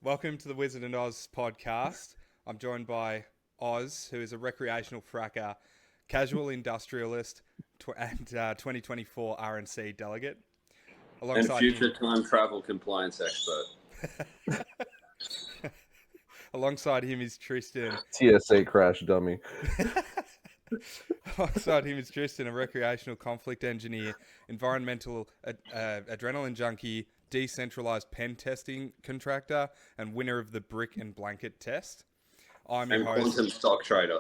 Welcome to the Wizard and Oz podcast. I'm joined by Oz, who is a recreational fracker, casual industrialist, and 2024 RNC delegate. And Alongside future him, time travel compliance expert. alongside him is Tristan. TSA crash dummy. Alongside him is Tristan, a recreational conflict engineer, environmental adrenaline junkie, decentralized pen testing contractor, and winner of the brick and blanket test. I'm your And host. quantum stock trader.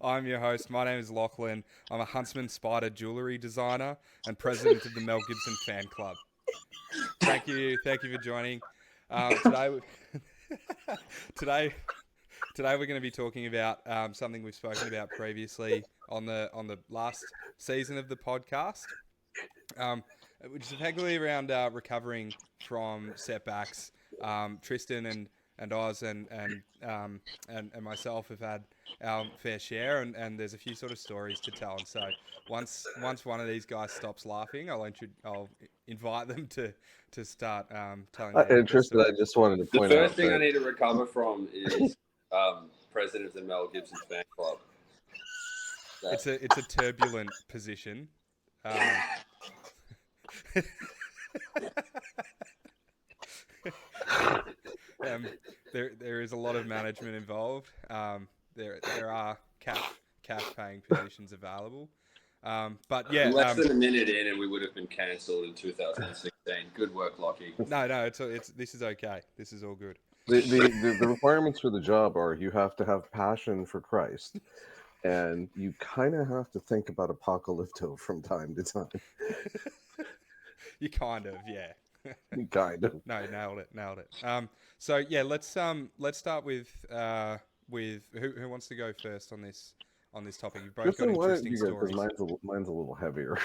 I'm your host. My name is Lachlan. I'm a Huntsman Spider jewelry designer and president of the Mel Gibson fan club. Thank you for joining. Today we're going to be talking about something we've spoken about previously on the last season of the podcast, which is effectively around recovering from setbacks. Tristan and Oz and myself have had our fair share, and there's a few sort of stories to tell. And so once one of these guys stops laughing, I'll invite them to start telling their Tristan, story. I just wanted to The point out first thing that I need to recover from is president of the Mel Gibson fan club. It's a turbulent position. There is a lot of management involved. There are cash paying positions available. But yeah, Less than a minute in, and we would have been cancelled in 2016. Good work, Lockie. No, this is okay. This is all good. the requirements for the job are you have to have passion for Christ, and you kind of have to think about apocalypto from time to time. You kind of, yeah. You kind of. No, nailed it. So yeah, let's start with who wants to go first on this topic. You've both Tristan, got why don't interesting you go? stories. Because mine's a little heavier.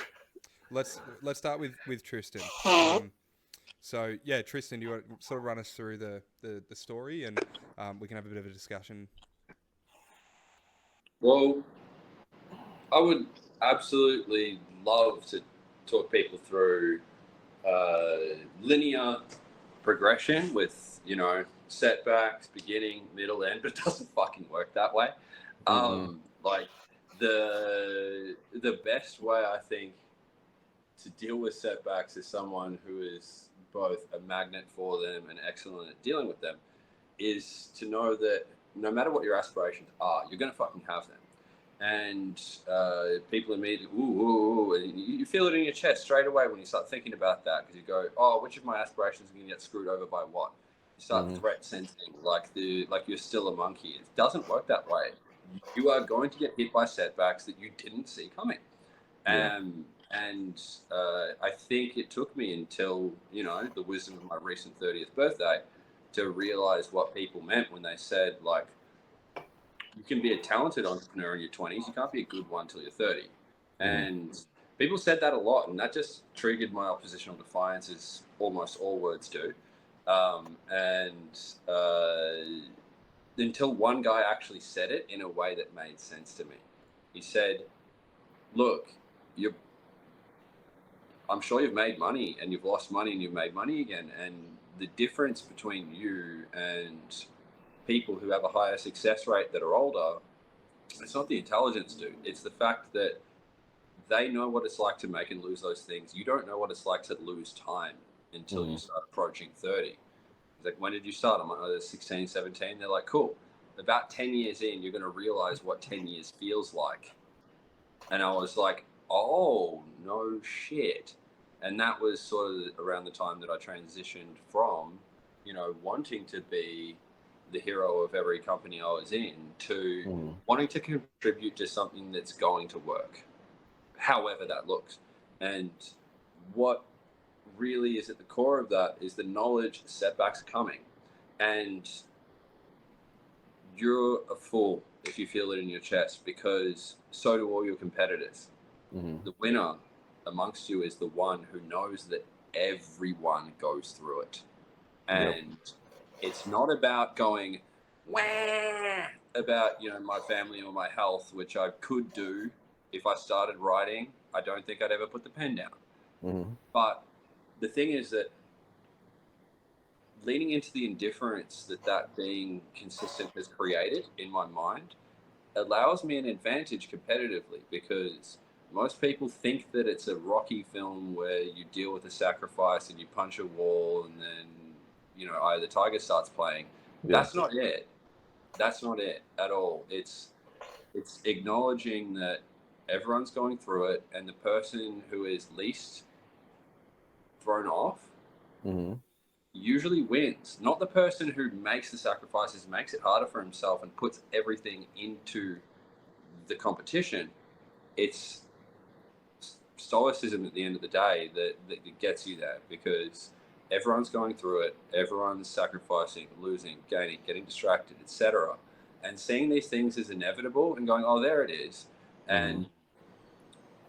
Let's start with Tristan. So yeah, Tristan, do you want to sort of run us through the story, and we can have a bit of a discussion? Well, I would absolutely love to talk people through linear progression with, setbacks, beginning, middle, end, but it doesn't fucking work that way. Like the best way I think to deal with setbacks is someone who is both a magnet for them and excellent at dealing with them, is to know that no matter what your aspirations are, you're going to fucking have them. And people immediately, ooh, and you feel it in your chest straight away when you start thinking about that, because you go, oh, which of my aspirations are going to get screwed over by what? You start threat sensing like you're still a monkey. It doesn't work that way. You are going to get hit by setbacks that you didn't see coming. Yeah. And I think it took me until, the wisdom of my recent 30th birthday to realize what people meant when they said, like, you can be a talented entrepreneur in your 20s. You can't be a good one till you're 30. And people said that a lot, and that just triggered my oppositional defiance, as almost all words do. Until one guy actually said it in a way that made sense to me. He said, look, I'm sure you've made money and you've lost money and you've made money again. And the difference between you and people who have a higher success rate that are older, it's not the intelligence, dude. It's the fact that they know what it's like to make and lose those things. You don't know what it's like to lose time until you start approaching 30. It's like, when did you start? I'm like, 16, 17. They're like, cool. About 10 years in, you're going to realize what 10 years feels like. And I was like, oh, no shit. And that was sort of around the time that I transitioned from, wanting to be the hero of every company I was in to wanting to contribute to something that's going to work, however that looks. And what really is at the core of that is the knowledge that setbacks are coming. And you're a fool if you feel it in your chest, because so do all your competitors. The winner amongst you is the one who knows that everyone goes through it. And it's not about going, wah, about, my family or my health, which I could do if I started writing. I don't think I'd ever put the pen down. But the thing is that leaning into the indifference that being consistent has created in my mind allows me an advantage competitively, because most people think that it's a Rocky film where you deal with a sacrifice and you punch a wall and then, either the tiger starts playing. Yeah. That's not it. That's not it at all. It's acknowledging that everyone's going through it, and the person who is least thrown off Mm-hmm. usually wins. Not the person who makes the sacrifices, makes it harder for himself, and puts everything into the competition. It's stoicism at the end of the day that gets you there, because everyone's going through it, everyone's sacrificing, losing, gaining, getting distracted, etc. And seeing these things as inevitable and going, oh, there it is, and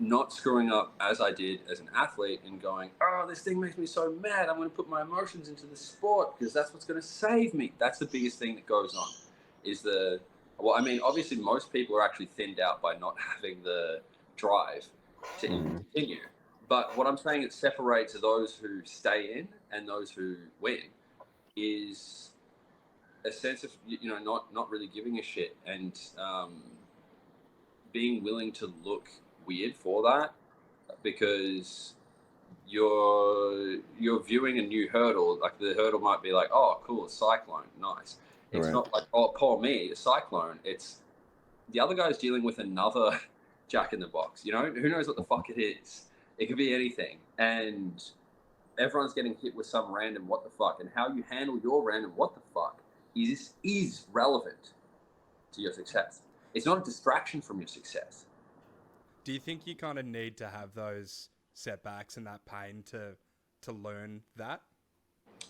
not screwing up as I did as an athlete and going, oh, this thing makes me so mad, I'm going to put my emotions into the sport because that's what's going to save me. That's the biggest thing that goes on, obviously most people are actually thinned out by not having the drive to continue. But what I'm saying, it separates those who stay in and those who win is a sense of, not really giving a shit, and being willing to look weird for that, because you're viewing a new hurdle. Like, the hurdle might be like, oh, cool, a cyclone, nice. It's Right. not like, oh, poor me, a cyclone. It's the other guy's dealing with another Jack in the Box. Who knows what the fuck it is? It could be anything, and everyone's getting hit with some random what the fuck, and how you handle your random what the fuck is relevant to your success. It's not a distraction from your success. Do you think you kind of need to have those setbacks and that pain to learn that?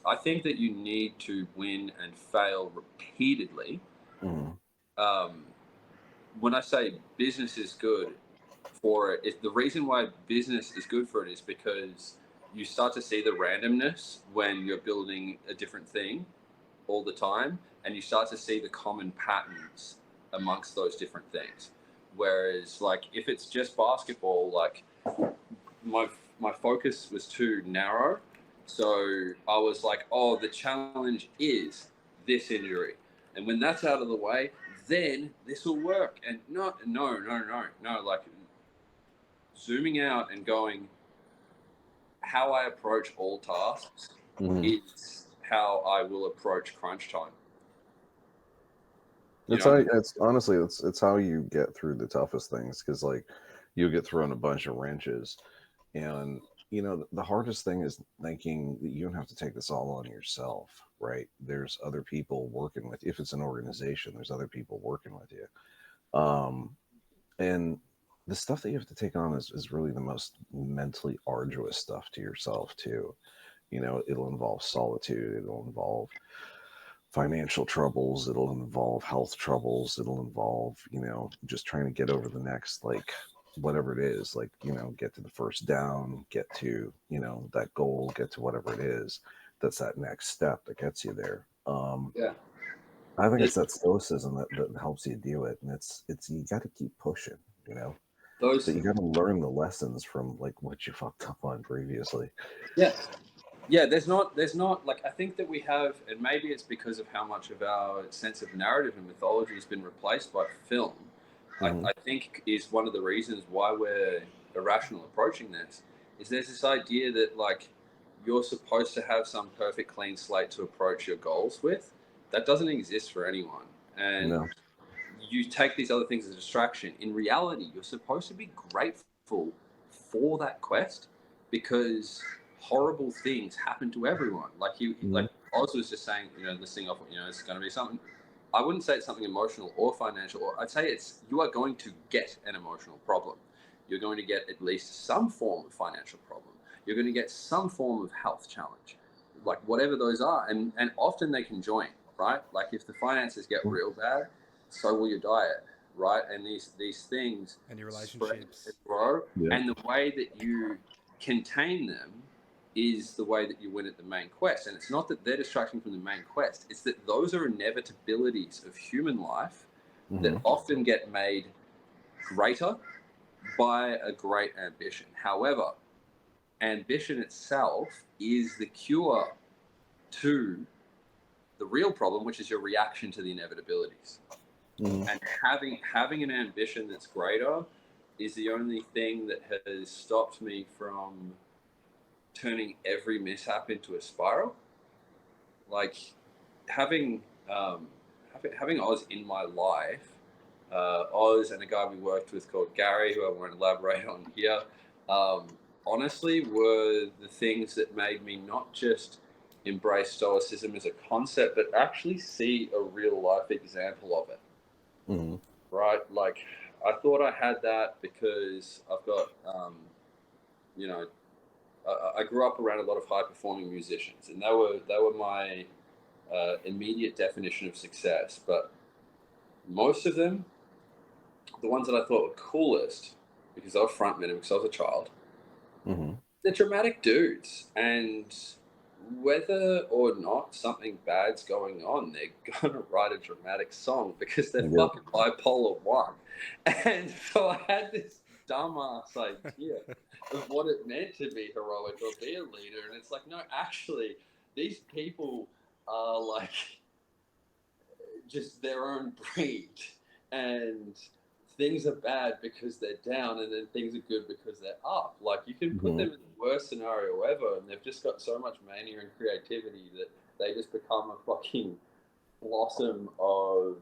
I think that you need to win and fail repeatedly. When I say business is good for it, the reason why business is good for it is because you start to see the randomness when you're building a different thing all the time, and you start to see the common patterns amongst those different things. Whereas, like, if it's just basketball, like, my focus was too narrow, so I was like, oh, the challenge is this injury, and when that's out of the way, then this will work. And no, like, zooming out and going, how I approach all tasks is how I will approach crunch time. It's how you get through the toughest things, because, like, you'll get thrown a bunch of wrenches, and the hardest thing is thinking that you don't have to take this all on yourself, right? There's other people working with you. If it's an organization, there's other people working with you, and the stuff that you have to take on is really the most mentally arduous stuff to yourself too. It'll involve solitude, it'll involve financial troubles, it'll involve health troubles, it'll involve just trying to get over the next, like, whatever it is, like, get to the first down, get to that goal, get to whatever it is that's that next step that gets you there. I think it's that stoicism that helps you do it, and it's you got to keep pushing, Those, but you got to learn the lessons from, like, what you fucked up on previously. yeah, there's not like, I think that we have, and maybe it's because of how much of our sense of narrative and mythology has been replaced by film. I think is one of the reasons why we're irrational approaching this, is there's this idea that, like, you're supposed to have some perfect clean slate to approach your goals with. That doesn't exist for anyone, and you take these other things as a distraction. In reality, you're supposed to be grateful for that quest, because horrible things happen to everyone. Like like Oz was just saying, this thing off, it's going to be something. I wouldn't say it's something emotional or financial. Or I'd say you are going to get an emotional problem. You're going to get at least some form of financial problem. You're going to get some form of health challenge, like whatever those are, and often they can join, right? Like, if the finances get real bad, so will your diet, right? And these things And your relationships spread and grow, and the way that you contain them is the way that you win at the main quest. And it's not that they're distracting from the main quest, it's that those are inevitabilities of human life that often get made greater by a great ambition. However, ambition itself is the cure to the real problem, which is your reaction to the inevitabilities. And having an ambition that's greater is the only thing that has stopped me from turning every mishap into a spiral. Like having Oz in my life, Oz and a guy we worked with called Gary, who I won't elaborate on here, honestly were the things that made me not just embrace stoicism as a concept, but actually see a real life example of it. Right? Like, I thought I had that because I've got, I grew up around a lot of high performing musicians, and they were my immediate definition of success. But most of them, the ones that I thought were coolest, because I was frontman because I was a child, they're dramatic dudes, and whether or not something bad's going on, they're gonna write a dramatic song because they're fucking bipolar 1. And so I had this dumbass idea of what it meant to be heroic or be a leader, and it's like, no, actually, these people are like just their own breed, and things are bad because they're down, and then things are good because they're up. Like, you can put them in the worst scenario ever, and they've just got so much mania and creativity that they just become a fucking blossom of,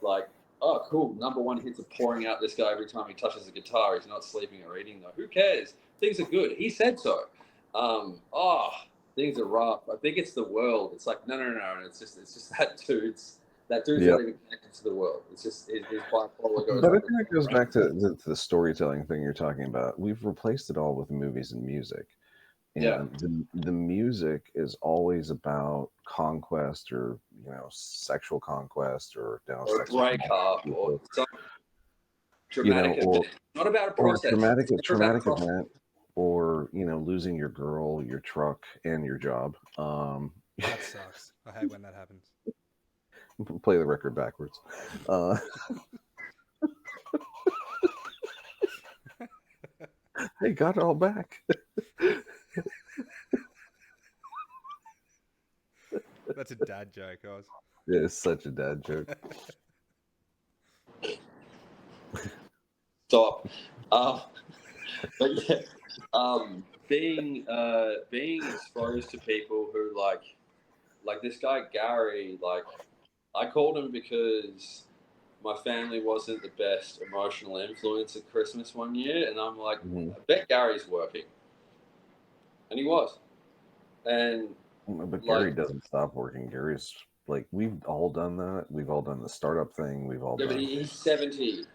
like, oh, cool, number one hits are pouring out this guy every time he touches a guitar. He's not sleeping or eating, though. Who cares? Things are good. He said so. Things are rough. I think it's the world. It's like, no. And it's just that dude's not even connected to the world. It's just his bipolar goes. But I think it goes back to the storytelling thing you're talking about. We've replaced it all with movies and music. And the music is always about conquest, or sexual conquest, or breakup, or some dramatic event. Not about a process. Traumatic event, or losing your girl, your truck, and your job. That sucks. I hate when that happens. Play the record backwards. Hey, got it all back. That's a dad joke, Oz. Yeah, it's such a dad joke. Stop. But yeah, being exposed to people who like this guy Gary, like, I called him because my family wasn't the best emotional influence at Christmas one year, and I'm like, I bet Gary's working, and he was, and. But Gary doesn't stop working. Gary's like, we've all done that. We've all done the startup thing. We've all done. But he's 70.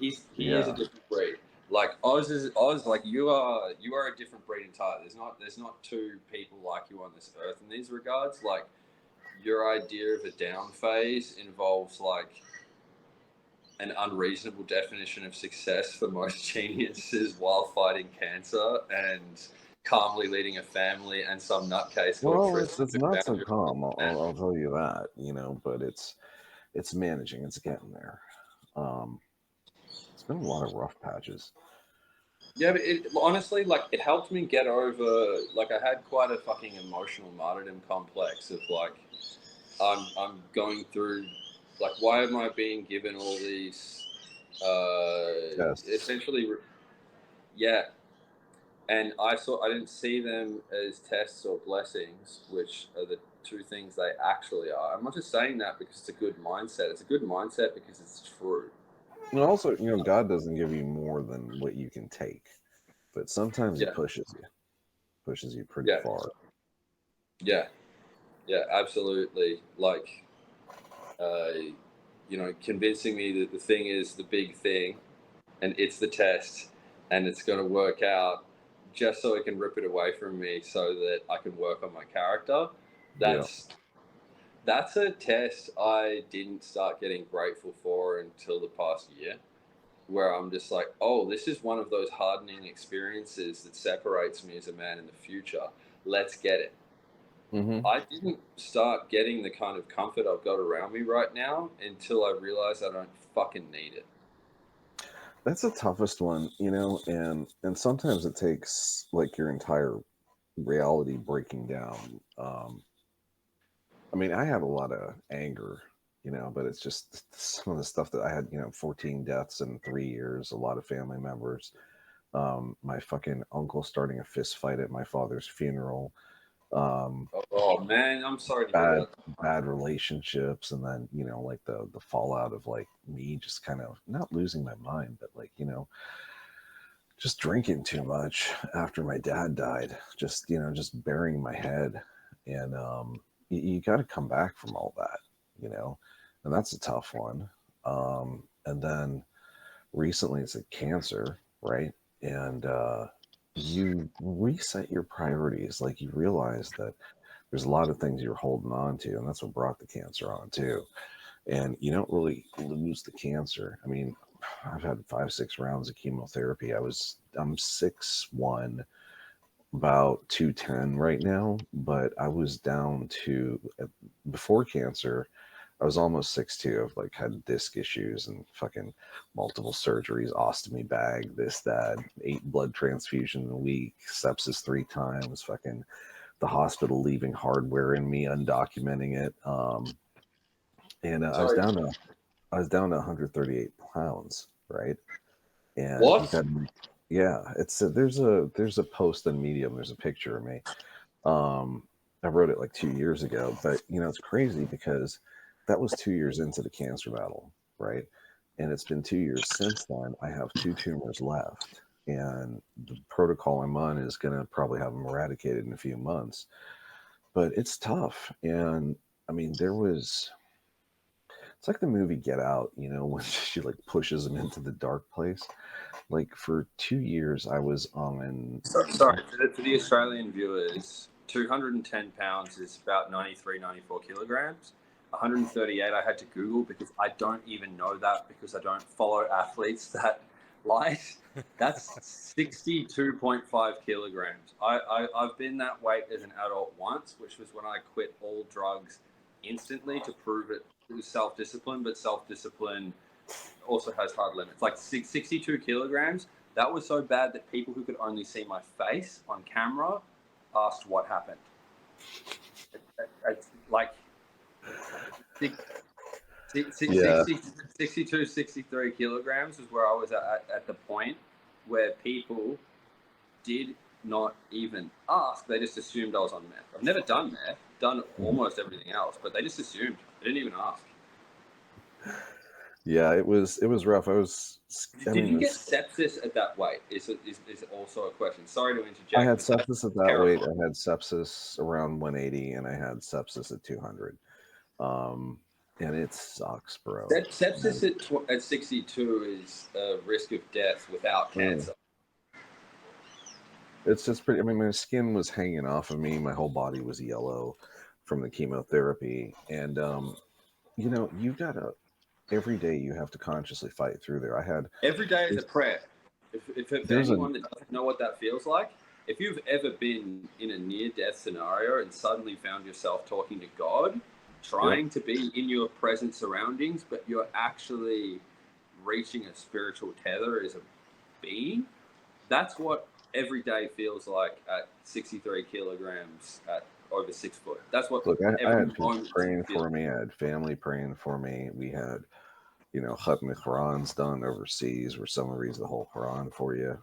He is a different breed. Like Oz, like you are a different breed entirely. There's not two people like you on this earth in these regards. Like, your idea of a down phase involves like an unreasonable definition of success for most geniuses while fighting cancer and calmly leading a family and some nutcase. Well, it's not so calm. I'll tell you that, but it's managing. It's getting there. It's been a lot of rough patches. Yeah, but honestly, like, it helped me get over. Like, I had quite a fucking emotional martyrdom complex of like, I'm going through. Like, why am I being given all these? Essentially, And I didn't see them as tests or blessings, which are the two things they actually are. I'm not just saying that because it's a good mindset. It's a good mindset because it's true. And also, God doesn't give you more than what you can take, but sometimes He pushes you pretty far. Yeah, absolutely. Like, convincing me that the thing is the big thing, and it's the test, and it's going to work out, just so it can rip it away from me so that I can work on my character. That's a test I didn't start getting grateful for until the past year, where I'm just like, oh, this is one of those hardening experiences that separates me as a man in the future. Let's get it. I didn't start getting the kind of comfort I've got around me right now until I realized I don't fucking need it. That's the toughest one, and sometimes it takes like your entire reality breaking down. I mean, I had a lot of anger, but it's just some of the stuff that I had, 14 deaths in 3 years, a lot of family members, my fucking uncle starting a fist fight at my father's funeral, um, Oh man, I'm sorry to hear bad, that. bad relationships. And then, like the fallout of like me just kind of not losing my mind, but like, just drinking too much after my dad died, just burying my head. And you got to come back from all that, and that's a tough one. And then recently it's a cancer, right? And you reset your priorities. Like you realize that there's a lot of things you're holding on to, and that's what brought the cancer on too. And you don't really lose the cancer. I mean, I've had 5, 6 rounds of chemotherapy. I'm 6'1", about 210 right now, but I was down to before cancer. I was almost 6'2". I've like had disc issues and fucking multiple surgeries, ostomy bag, this, that, 8 blood transfusions a week, sepsis 3 times, fucking the hospital leaving hardware in me, undocumenting it. And Sorry. I was down to 138 pounds, right? And you What? got, yeah, there's a post on Medium. There's a picture of me. I wrote it like 2 years ago, but it's crazy because that was 2 years into the cancer battle, right? And it's been 2 years since then. I have 2 tumors left, and the protocol I'm on is going to probably have them eradicated in a few months. But it's tough, and I mean, it's like the movie Get Out, when she like pushes him into the dark place. Like for 2 years, I was on. Sorry, for the Australian viewers, 210 pounds is about 93, 94 kilograms. 138 I had to Google because I don't even know that because I don't follow athletes that light. That's 62.5 kilograms. I've been that weight as an adult once, which was when I quit all drugs instantly to prove it was self-discipline, but self-discipline also has hard limits. Like 62 kilograms, that was so bad that people who could only see my face on camera asked what happened. It's like Yeah. 62, 63 kilograms is where I was at the point where people did not even ask. They just assumed I was on meth. I've never done meth, done almost everything else, but they just assumed. They didn't even ask. Yeah, it was rough. Did you get sepsis at that weight? Is also a question. Sorry to interject. I had but sepsis at that terrible. weight. I had sepsis around 180, and I had sepsis at 200. And it sucks, bro. Sepsis at 62 is a risk of death without cancer. It's just pretty. I mean, my skin was hanging off of me. My whole body was yellow from the chemotherapy, and you gotta every day you have to consciously fight through there. Every day is a prayer. If anyone that doesn't know what that feels like, if you've ever been in a near-death scenario and suddenly found yourself talking to God, trying to be in your present surroundings, but you're actually reaching a spiritual tether as a being, that's what every day feels like at 63 kilograms at over 6 foot. That's what. Look, I had people praying feels. for me. I had family praying for me. We had, Khatm Qurans done overseas where someone reads the whole Quran for you.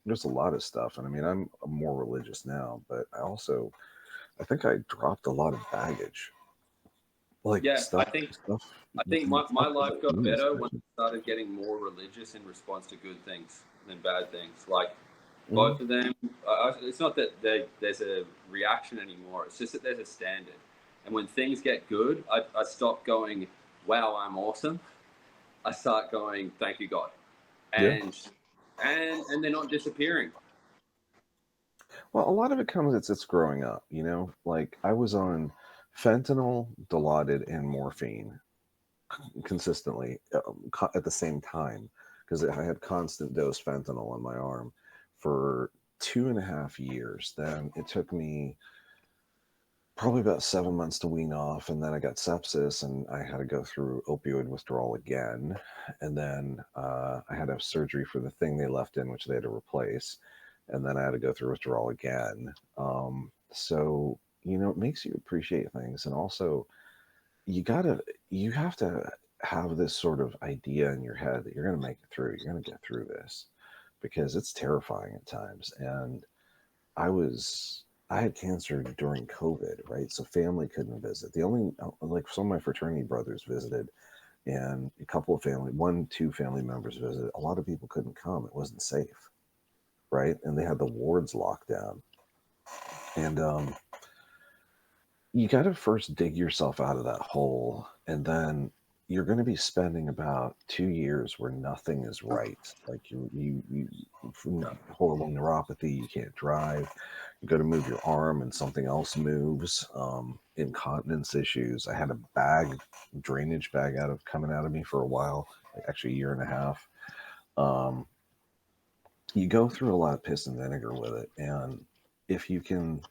There's a lot of stuff. And I mean, I'm more religious now, but I think I dropped a lot of baggage. Like Yeah, stuff. I think my life got better when I started getting more religious in response to good things than bad things. Like both of them, it's not that there's a reaction anymore. It's just that there's a standard. And when things get good, I stop going, wow, I'm awesome. I start going, thank you, God. And they're not disappearing. Well, a lot of it comes, it's growing up, like I was on fentanyl, Dilaudid, and morphine consistently at the same time because I had constant dose fentanyl on my arm for 2.5 years. Then it took me probably about 7 months to wean off, and then I got sepsis and I had to go through opioid withdrawal again, and then I had to have surgery for the thing they left in, which they had to replace. and then I had to go through withdrawal again. So it makes you appreciate things, and also you have to have this sort of idea in your head that you're going to make it through. You're going to get through this, because it's terrifying at times. And I had cancer during COVID, right? So family couldn't visit. The only, like, some of my fraternity brothers visited, and a couple of two family members visited. A lot of people couldn't come. It wasn't safe, right? And they had the wards locked down. And you got to first dig yourself out of that hole, and then you're going to be spending about 2 years where nothing is right. Like you horrible neuropathy, you can't drive, you go to move your arm and something else moves. Incontinence issues. I had a drainage bag coming out of me for a while, like actually a year and a half. You go through a lot of piss and vinegar with it, and if you can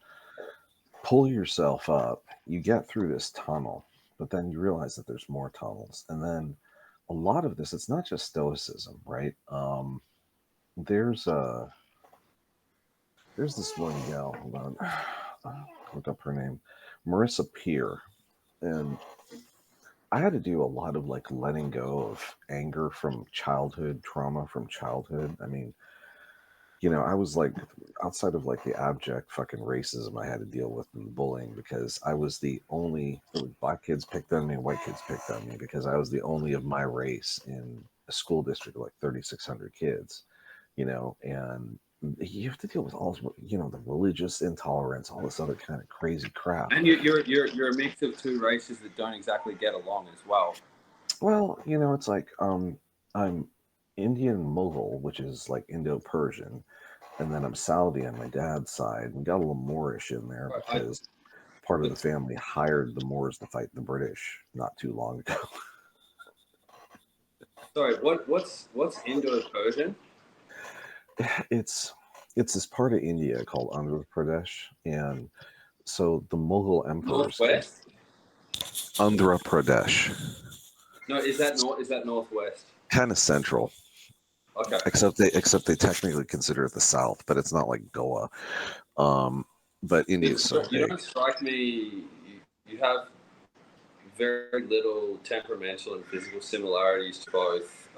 pull yourself up, you get through this tunnel, but then you realize that there's more tunnels. And then a lot of this, it's not just stoicism, right? There's this one gal, hold on, look up her name, Marissa Peer. And I had to do a lot of like letting go of anger from childhood, trauma from childhood. I mean, I was like, outside of like the abject fucking racism I had to deal with and bullying, because I was the only, black kids picked on me and white kids picked on me because I was the only of my race in a school district of like 3,600 kids, and you have to deal with all, the religious intolerance, all this other kind of crazy crap. And you're a mix of two races that don't exactly get along as well. Well, it's like, I'm Indian Mughal, which is like Indo-Persian, and then I'm Saudi on my dad's side. We got a little Moorish in there because part of the family hired the Moors to fight the British not too long ago. Sorry, what's Indo-Persian? It's this part of India called Andhra Pradesh, and so the Mughal emperors. Northwest? Andhra Pradesh. No, is that northwest? Kind of central. Okay. Except they technically consider it the South, but it's not like Goa. But India's so big. You don't strike me. You have very little temperamental and physical similarities to both,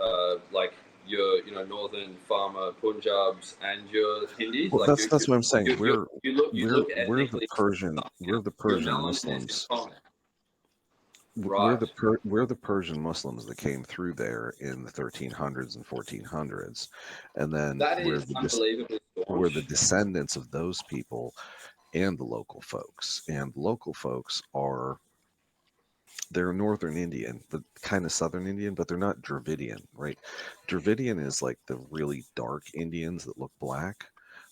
like your northern farmer Punjabs and your Hindis. Well, like that's what I'm saying. We're the Persian Muslims. Right. We're the Persian Muslims that came through there in the 1300s and 1400s, and then we're the descendants of those people and the local folks. And the local folks they're Northern Indian, but kind of Southern Indian, but they're not Dravidian, right? Dravidian is like the really dark Indians that look black,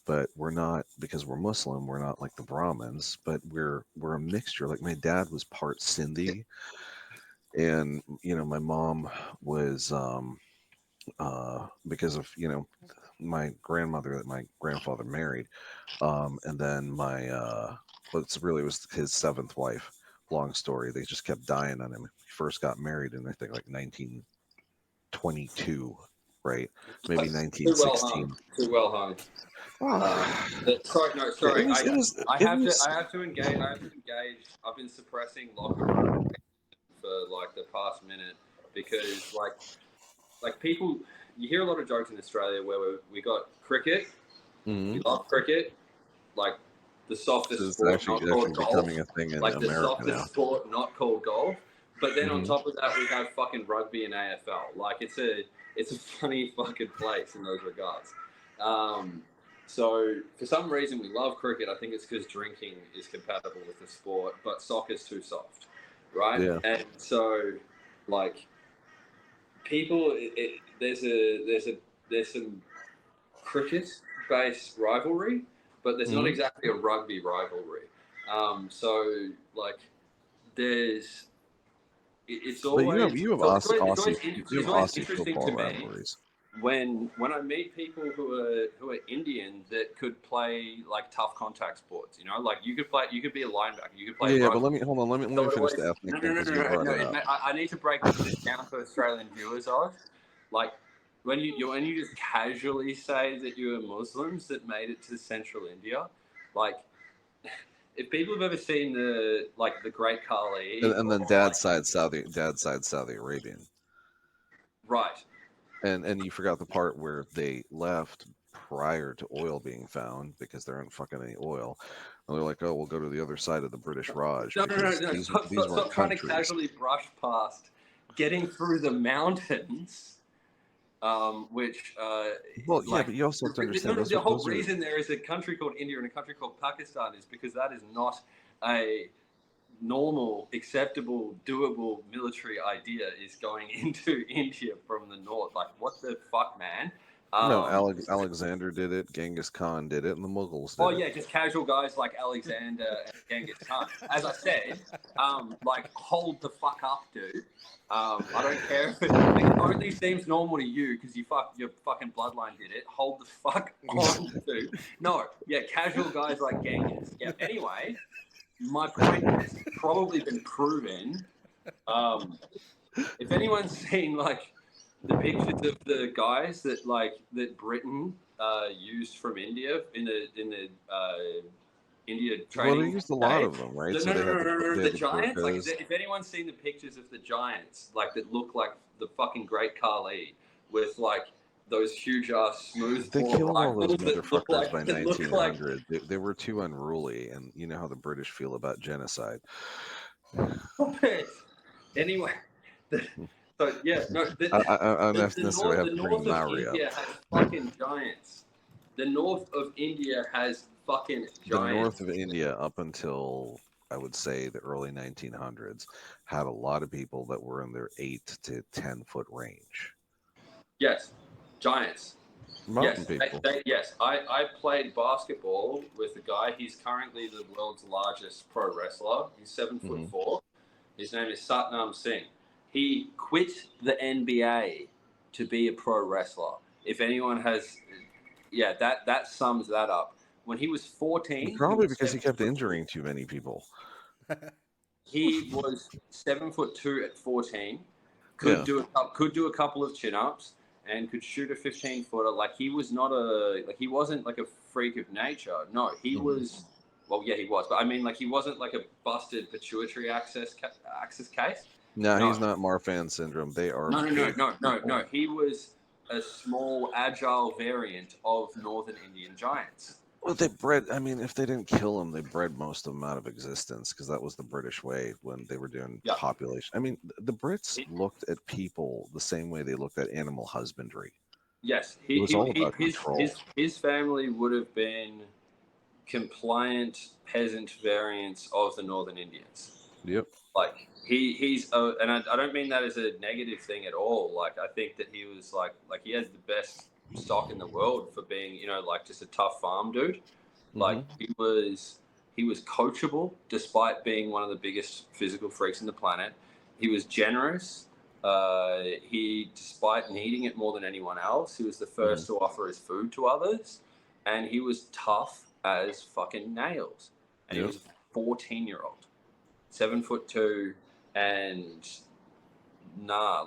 but we're not, because we're Muslim. We're not like the Brahmins, but we're a mixture. Like my dad was part Sindhi, and my mom was because of my grandmother that my grandfather married, and then my it was his seventh wife. Long story. They just kept dying on him. He first got married in I think like 1922, right? Maybe 1916. Too well hung. Sorry. I have to engage. I've been suppressing locker room for like the past minute because like people, you hear a lot of jokes in Australia where we got cricket. Mm-hmm. We love cricket, like the softest sport, actually becoming a thing in like America the softest now. sport, not called golf. But then on top of that, we have fucking rugby and AFL. Like it's a funny fucking place in those regards. So for some reason we love cricket. I think it's because drinking is compatible with the sport, but soccer's too soft, right? Yeah. And so like people, there's some cricket-based rivalry, but there's not exactly a rugby rivalry. So like there's. It's always. But you have Aussie interesting football to me rivalries. when I meet people who are Indian that could play like tough contact sports. Like you could be a linebacker. You could play. Yeah, but let me finish the ethnic thing because you brought it up. I need to break this down for Australian viewers. Like when you just casually say that you were Muslims that made it to central India, like if people have ever seen the Great Khali, and then or, dad's side Saudi Arabian. right. And you forgot the part where they left prior to oil being found because there aren't fucking any oil. And they're like, oh, we'll go to the other side of the British Raj No. because these weren't Stop trying to countries. casually brush past getting through the mountains, which Well, yeah, but you also have to understand the whole those are reason there is a country called India and a country called Pakistan is because that is not a normal, acceptable, doable military idea is going into India from the north. Like, what the fuck, man? no, Alexander did it, Genghis Khan did it, and the Mughals did Oh it. yeah, just casual guys like Alexander and Genghis Khan. As I said, like hold the fuck up, dude. I don't care if it only seems normal to you because your fucking bloodline did it. Hold the fuck on, dude. No, yeah, casual guys like Genghis. Yeah. Anyway, my point has probably been proven. If anyone's seen like the pictures of the guys that Britain used from India in the India training. Well, they used a lot of them, right? So the giants. Like, if anyone's seen the pictures of the giants, like that look like the fucking Great Khali with like those huge ass smooth. They killed all those that look motherfuckers like, by that look 1900. They were too unruly, and you know how the British feel about genocide. Anyway, so yeah, no. I'm not necessarily have the to north bring of Maori up. India has fucking giants. The north of India has fucking giants. The north of India, up until I would say the early 1900s, had a lot of people that were in their 8 to 10 foot range. Yes, giants. Mountain people. Yes, I played basketball with a guy. He's currently the world's largest pro wrestler. He's 7'4". His name is Satnam Singh. He quit the NBA to be a pro wrestler. If anyone has, that sums that up. When he was 14, Probably because he kept injuring too many people. He was 7'2" at 14. Could do a couple of chin ups and could shoot a 15-footer. Like, he was not he wasn't like a freak of nature. No, he was. Well, yeah, he was, but I mean, like, he wasn't like a busted pituitary axis case. No, he's not Marfan syndrome. They are No. He was a small, agile variant of northern Indian giants. Well, they bred. I mean, if they didn't kill him, they bred most of them out of existence because that was the British way when they were doing population. I mean, the Brits looked at people the same way they looked at animal husbandry. Yes, it was all about control. His family would have been compliant peasant variants of the Northern Indians. Yep. Like, he's and I don't mean that as a negative thing at all. Like, I think that he was like he has the best stock in the world for being, like, just a tough farm dude. Like, he was coachable despite being one of the biggest physical freaks in the planet. He was generous. Despite needing it more than anyone else, he was the first to offer his food to others, and he was tough as fucking nails. And he was a 14-year-old, 7'2", and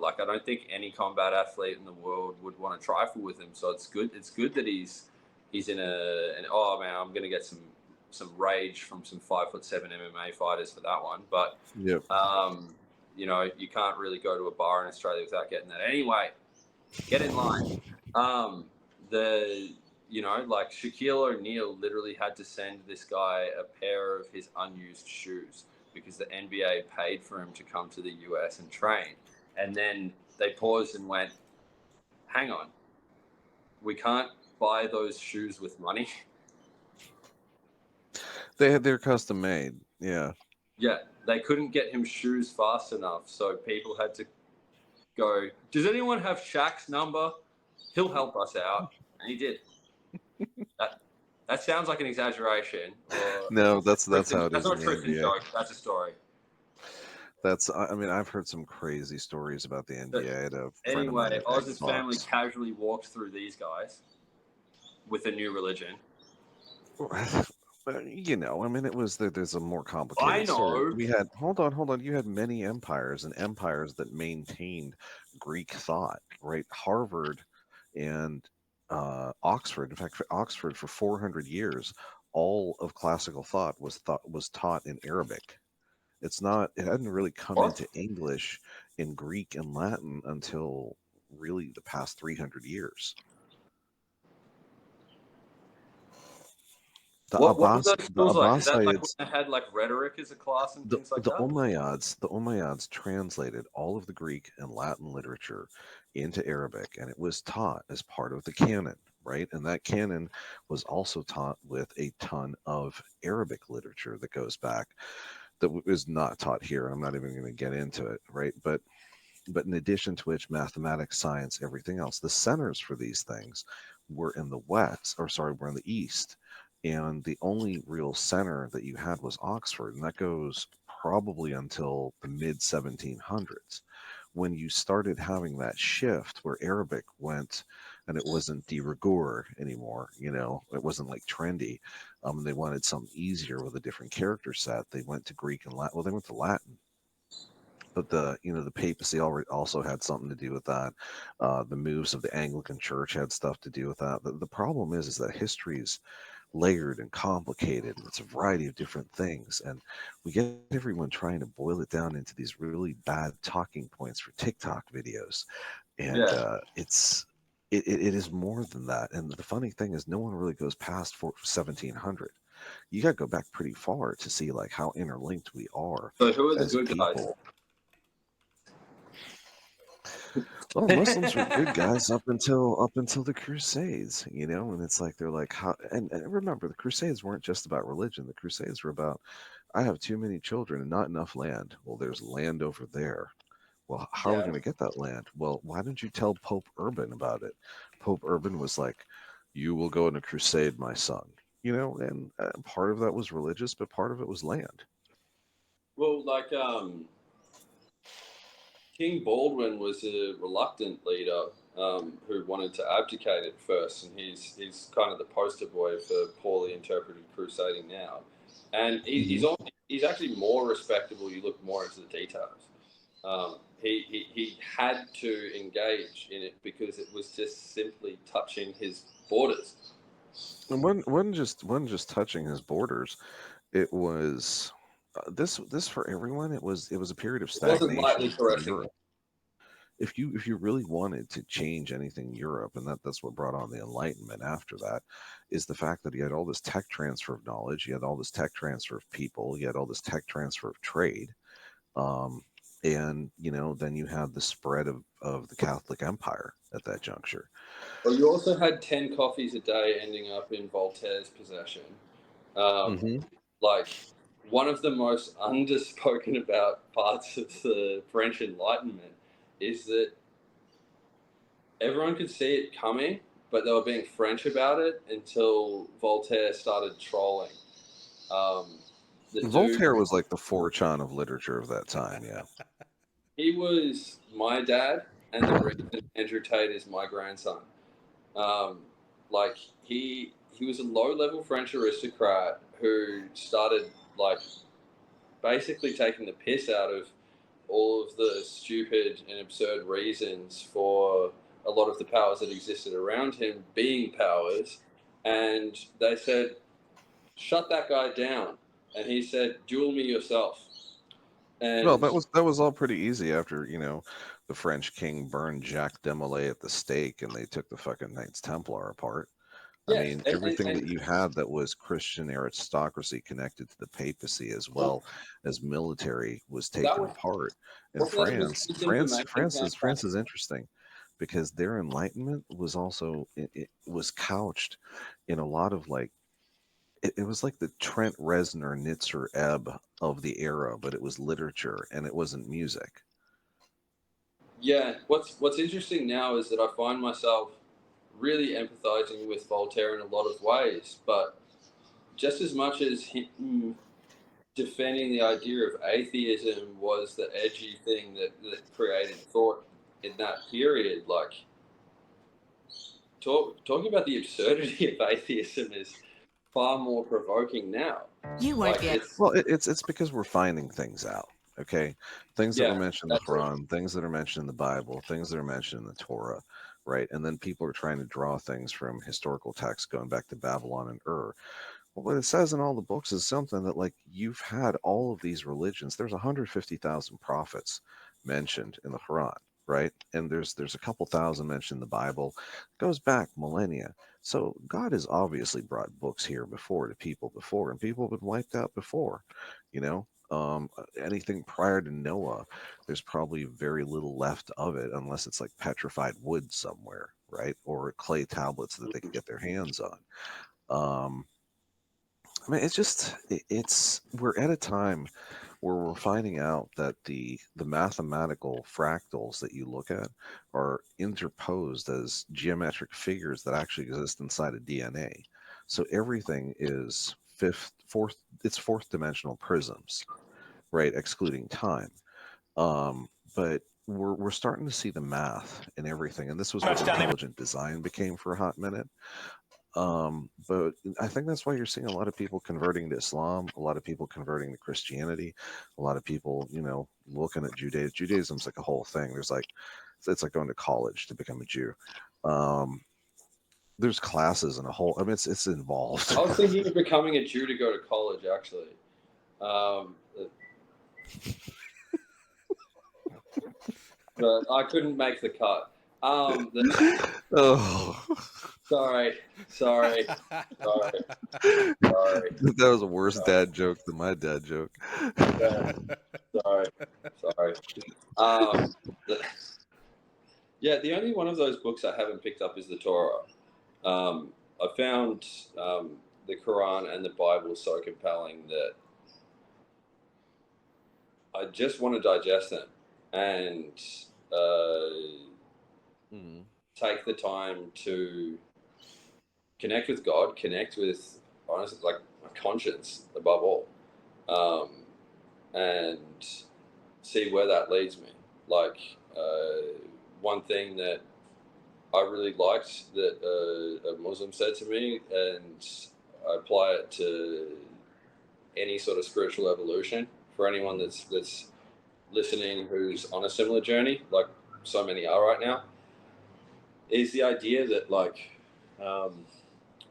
like, I don't think any combat athlete in the world would want to trifle with him. So it's good. It's good that he's in oh man, I'm gonna get some rage from some 5'7" MMA fighters for that one. But you can't really go to a bar in Australia without getting that. Anyway, get in line. Like, Shaquille O'Neal literally had to send this guy a pair of his unused shoes because the NBA paid for him to come to the US and train. And then they paused and went, hang on, we can't buy those shoes with money. They're custom made. Yeah. Yeah, they couldn't get him shoes fast enough, so people had to go, does anyone have Shaq's number? He'll help us out. And he did. That sounds like an exaggeration. No, that's how it is. That's not a Tristan joke. That's a story. I mean, I've heard some crazy stories about the NBA. Anyway, Oz's family casually walked through these guys with a new religion. I mean, it was there's a more complicated story. We had hold on. You had many empires and empires that maintained Greek thought, right? Harvard and Oxford. In fact, Oxford for 400 years, all of classical thought was taught in Arabic. It hadn't really come What? into English in Greek and Latin until really the past 300 years. The What were Abbas, those the schools like? Is that like when Abbasids, they had like rhetoric as a class and the things like the that? Umayyads translated all of the Greek and Latin literature into Arabic, and it was taught as part of the canon, right? And that canon was also taught with a ton of Arabic literature that goes back that is not taught here. I'm not even going to get into it, right? But in addition to which, mathematics, science, everything else, the centers for these things were in the west, or sorry, were in the east. And the only real center that you had was Oxford, and that goes probably until the mid 1700s, when you started having that shift where Arabic went, and it wasn't de rigueur anymore. It wasn't like trendy. They wanted something easier with a different character set. They went to Greek and Latin. Well, they went to Latin, but the papacy also had something to do with that. The moves of the Anglican Church had stuff to do with that. The problem is that history is layered and complicated, and it's a variety of different things, and we get everyone trying to boil it down into these really bad talking points for TikTok videos, and Yeah. it is more than that. And the funny thing is, no one really goes past 1700. You got to go back pretty far to see like how interlinked we are So who are the as good guys? people. Well, Muslims were good guys up until the Crusades, and it's like they're like, how? And remember, the Crusades weren't just about religion. The Crusades were about, I have too many children and not enough land. Well, there's land over there. Well, how are we Yeah. going to get that land? Well, why didn't you tell Pope Urban about it? Pope Urban was like, "You will go on a crusade, my son." And part of that was religious, but part of it was land. Well, like King Baldwin was a reluctant leader who wanted to abdicate at first, and he's kind of the poster boy for poorly interpreted crusading now. And he's actually more respectable. You look more into the details. He had to engage in it because it was just simply touching his borders. And wasn't just touching his borders. It was this for everyone. It was a period of It wasn't lightly stagnation in caressing him. Europe. If you really wanted to change anything in Europe, and that's what brought on the Enlightenment after that, is the fact that you had all this tech transfer of knowledge, you had all this tech transfer of people, you had all this tech transfer of trade, um, and then you had the spread of the Catholic Empire at that juncture. Well, you also had 10 coffees a day ending up in Voltaire's possession. Um, Hmm. like one of the most underspoken about parts of the French Enlightenment is that everyone could see it coming, but they were being French about it until Voltaire started trolling. The dude, Voltaire was like the 4chan of literature of that time. Yeah. he was my dad, and the reason Andrew Tate is my grandson. Um, like he was a low-level French aristocrat who started like basically taking the piss out of all of the stupid and absurd reasons for a lot of the powers that existed around him being powers. And they said, shut that guy down. And he said, duel me yourself. Well, And that was all pretty easy after the French king burned Jacques Desmoulins at the stake, and they took the fucking Knights Templar apart. I yeah, mean, everything that you had that was Christian aristocracy connected to the papacy as well, well as military was that taken was, apart. In wasn't that a France, France, misinformation France is campaign? France is interesting because their enlightenment was also it was couched in a lot of like it was like the Trent Reznor, Nitzer Ebb of the era, but it was literature and it wasn't music. Yeah, what's interesting now is that I find myself really empathizing with Voltaire in a lot of ways, but just as much as him defending the idea of atheism was the edgy thing that created thought in that period, like talking about the absurdity of atheism is far more provoking now. You won't Like get. it's Well, it's because we're finding things out. Okay, things that were yeah, mentioned in the that's it. Quran, things that are mentioned in the Bible, things that are mentioned in the Torah. right? And then people are trying to draw things from historical texts going back to Babylon and Ur. Well, what it says in all the books is something that, like, you've had all of these religions. There's 150,000 prophets mentioned in the Quran, right? And there's a couple thousand mentioned in the Bible. It goes back millennia. So God has obviously brought books here before to people before, and people have been wiped out before, you know. Anything prior to Noah, there's probably very little left of it, unless it's like petrified wood somewhere, right? Or clay tablets that they could get their hands on. Um, I mean, it's we're at a time where we're finding out that the mathematical fractals that you look at are interposed as geometric figures that actually exist inside of DNA. So everything is fourth dimensional prisms, right? Excluding time. But we're starting to see the math and everything, and this was what intelligent design became for a hot minute. But I think that's why you're seeing a lot of people converting to Islam, a lot of people converting to Christianity, a lot of people, looking at Judaism. Judaism's like a whole thing. There's like, it's like going to college to become a Jew. Um, there's classes and a whole. I mean, it's involved. I was thinking of becoming a Jew to go to college, actually. But I couldn't make the cut. Oh. Sorry. That was a worse dad joke than my dad joke. Sorry. The only one of those books I haven't picked up is the Torah. I found the Quran and the Bible so compelling that I just want to digest them and take the time to connect with God, connect with, honestly, like, my conscience above all, and see where that leads me. Like, one thing that I really liked that a Muslim said to me, and I apply it to any sort of spiritual evolution for anyone that's listening who's on a similar journey, like so many are right now, is the idea that, like,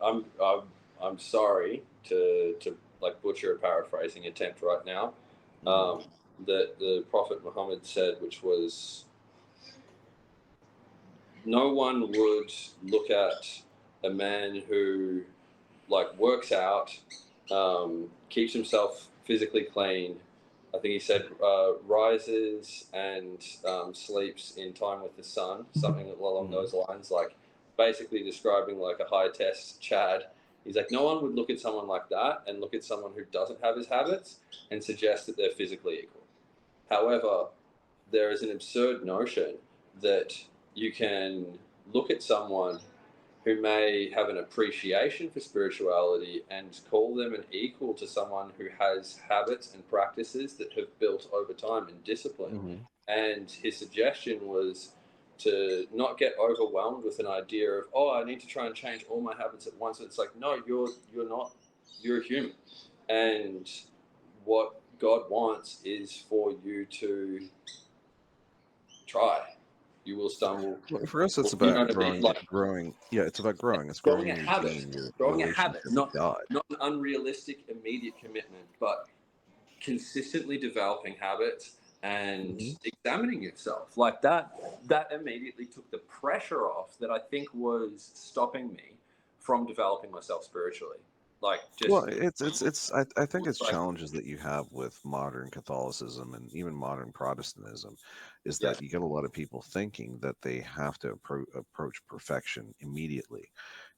I'm sorry to like butcher a paraphrasing attempt right now, that the Prophet Muhammad said, which was, no one would look at a man who, like, works out, keeps himself physically clean. I think he said rises and sleeps in time with the sun, something along those lines, like basically describing like a high test Chad. He's like, no one would look at someone like that and look at someone who doesn't have his habits and suggest that they're physically equal. However, there is an absurd notion that you can look at someone who may have an appreciation for spirituality and call them an equal to someone who has habits and practices that have built over time and discipline. And his suggestion was to not get overwhelmed with an idea of, oh, I need to try and change all my habits at once. It's like, no, you're not. You're a human. And what God wants is for you to try. You will stumble. Well, for us, it's about growing. Yeah, it's about growing. It's growing a habit. Growing a habit, not God. Not an unrealistic immediate commitment, but consistently developing habits and examining yourself. Like that immediately took the pressure off that I think was stopping me from developing myself spiritually. Like, just, well, I think it's challenges that you have with modern Catholicism and even modern Protestantism is that you get a lot of people thinking that they have to approach perfection immediately.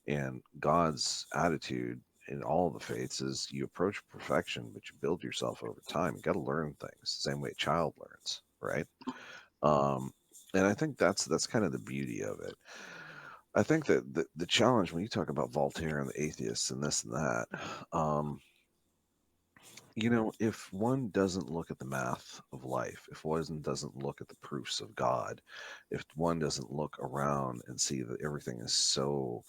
And God's attitude in all the faiths is you approach perfection, but you build yourself over time. You got to learn things the same way a child learns, right? And I think that's kind of the beauty of it. I think that the challenge when you talk about Voltaire and the atheists and this and that, if one doesn't look at the math of life, if one doesn't look at the proofs of God, if one doesn't look around and see that everything is so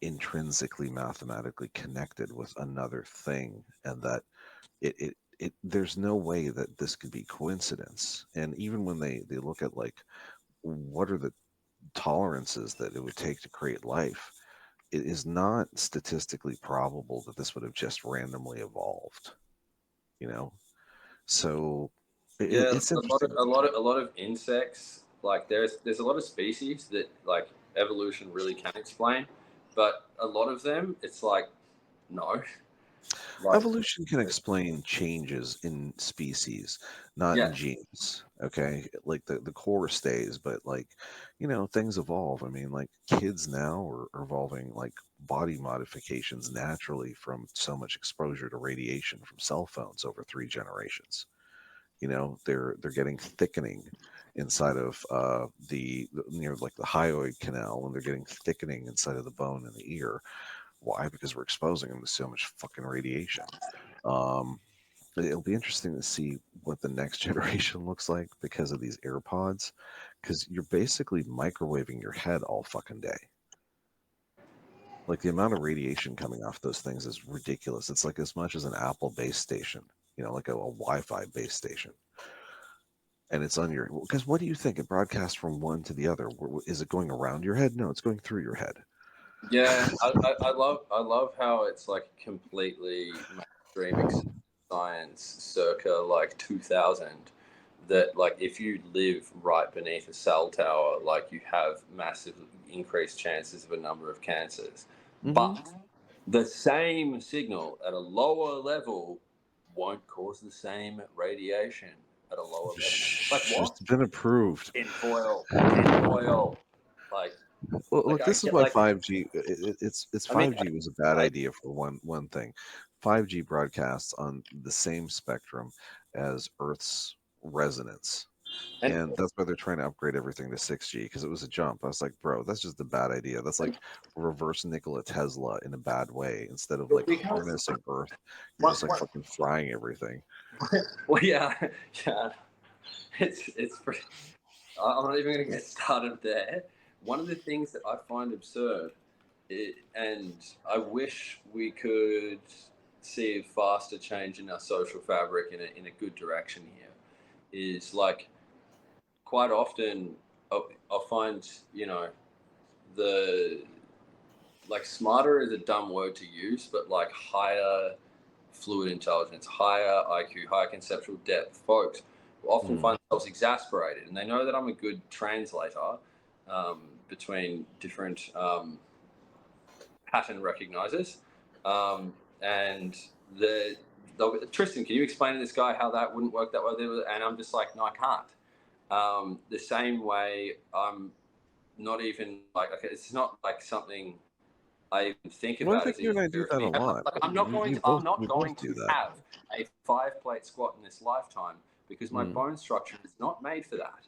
intrinsically mathematically connected with another thing, and that there's no way that this could be coincidence. And even when they look at, like, what are the tolerances that it would take to create life, it is not statistically probable that this would have just randomly evolved. You know, so Yeah, it's interesting. a lot of insects. Like there's a lot of species that like evolution really can explain, but a lot of them, it's like no, like Evolution can explain changes in species, not in yeah, genes. Okay, like the core stays, but like, things evolve. I mean, like kids now are evolving like body modifications naturally from so much exposure to radiation from cell phones over 3 generations. They're getting thickening inside of the near like the hyoid canal, and they're getting thickening inside of the bone in the ear. Why? Because we're exposing them to so much fucking radiation. Um, it'll be interesting to see what the next generation looks like because of these AirPods, because you're basically microwaving your head all fucking day. Like the amount of radiation coming off those things is ridiculous. It's like as much as an Apple base station, like a Wi-Fi base station. And it's on your, because what do you think? It broadcasts from one to the other. Is it going around your head? No, it's going through your head. yeah. I love how it's like completely mainstream science circa like 2000 that like if you live right beneath a cell tower, like you have massive increased chances of a number of cancers, Hmm. but the same signal at a lower level won't cause the same radiation at a lower level. Like what? It's been approved. In foil. Like, Well, like look, I this is get why like. 5G. It's I mean, 5G was a bad I, idea for one thing. 5G broadcasts on the same spectrum as Earth's resonance, and and that's why they're trying to upgrade everything to 6G because it was a jump. I was like, bro, that's just a bad idea. That's like reverse Nikola Tesla in a bad way. Instead of like because harnessing Earth, you're just like what? fucking frying everything. Well, yeah, yeah. It's pretty. I'm not even going to get started there. One of the things that I find absurd, and I wish we could see a faster change in our social fabric in a good direction here, is like quite often I'll find, the like smarter is a dumb word to use, but like higher fluid intelligence, higher IQ, higher conceptual depth folks often Mm. find themselves exasperated, and they know that I'm a good translator between different pattern recognizers, and Tristan, can you explain to this guy how that wouldn't work that way? And I'm just like, no, I can't. The same way I'm not even like, okay, it's not like something I even think Well, I about think as a you and I do year of that a me. lot. Like, I'm not We going both to do that. have a 5-plate squat in this lifetime because my Mm. bone structure is not made for that.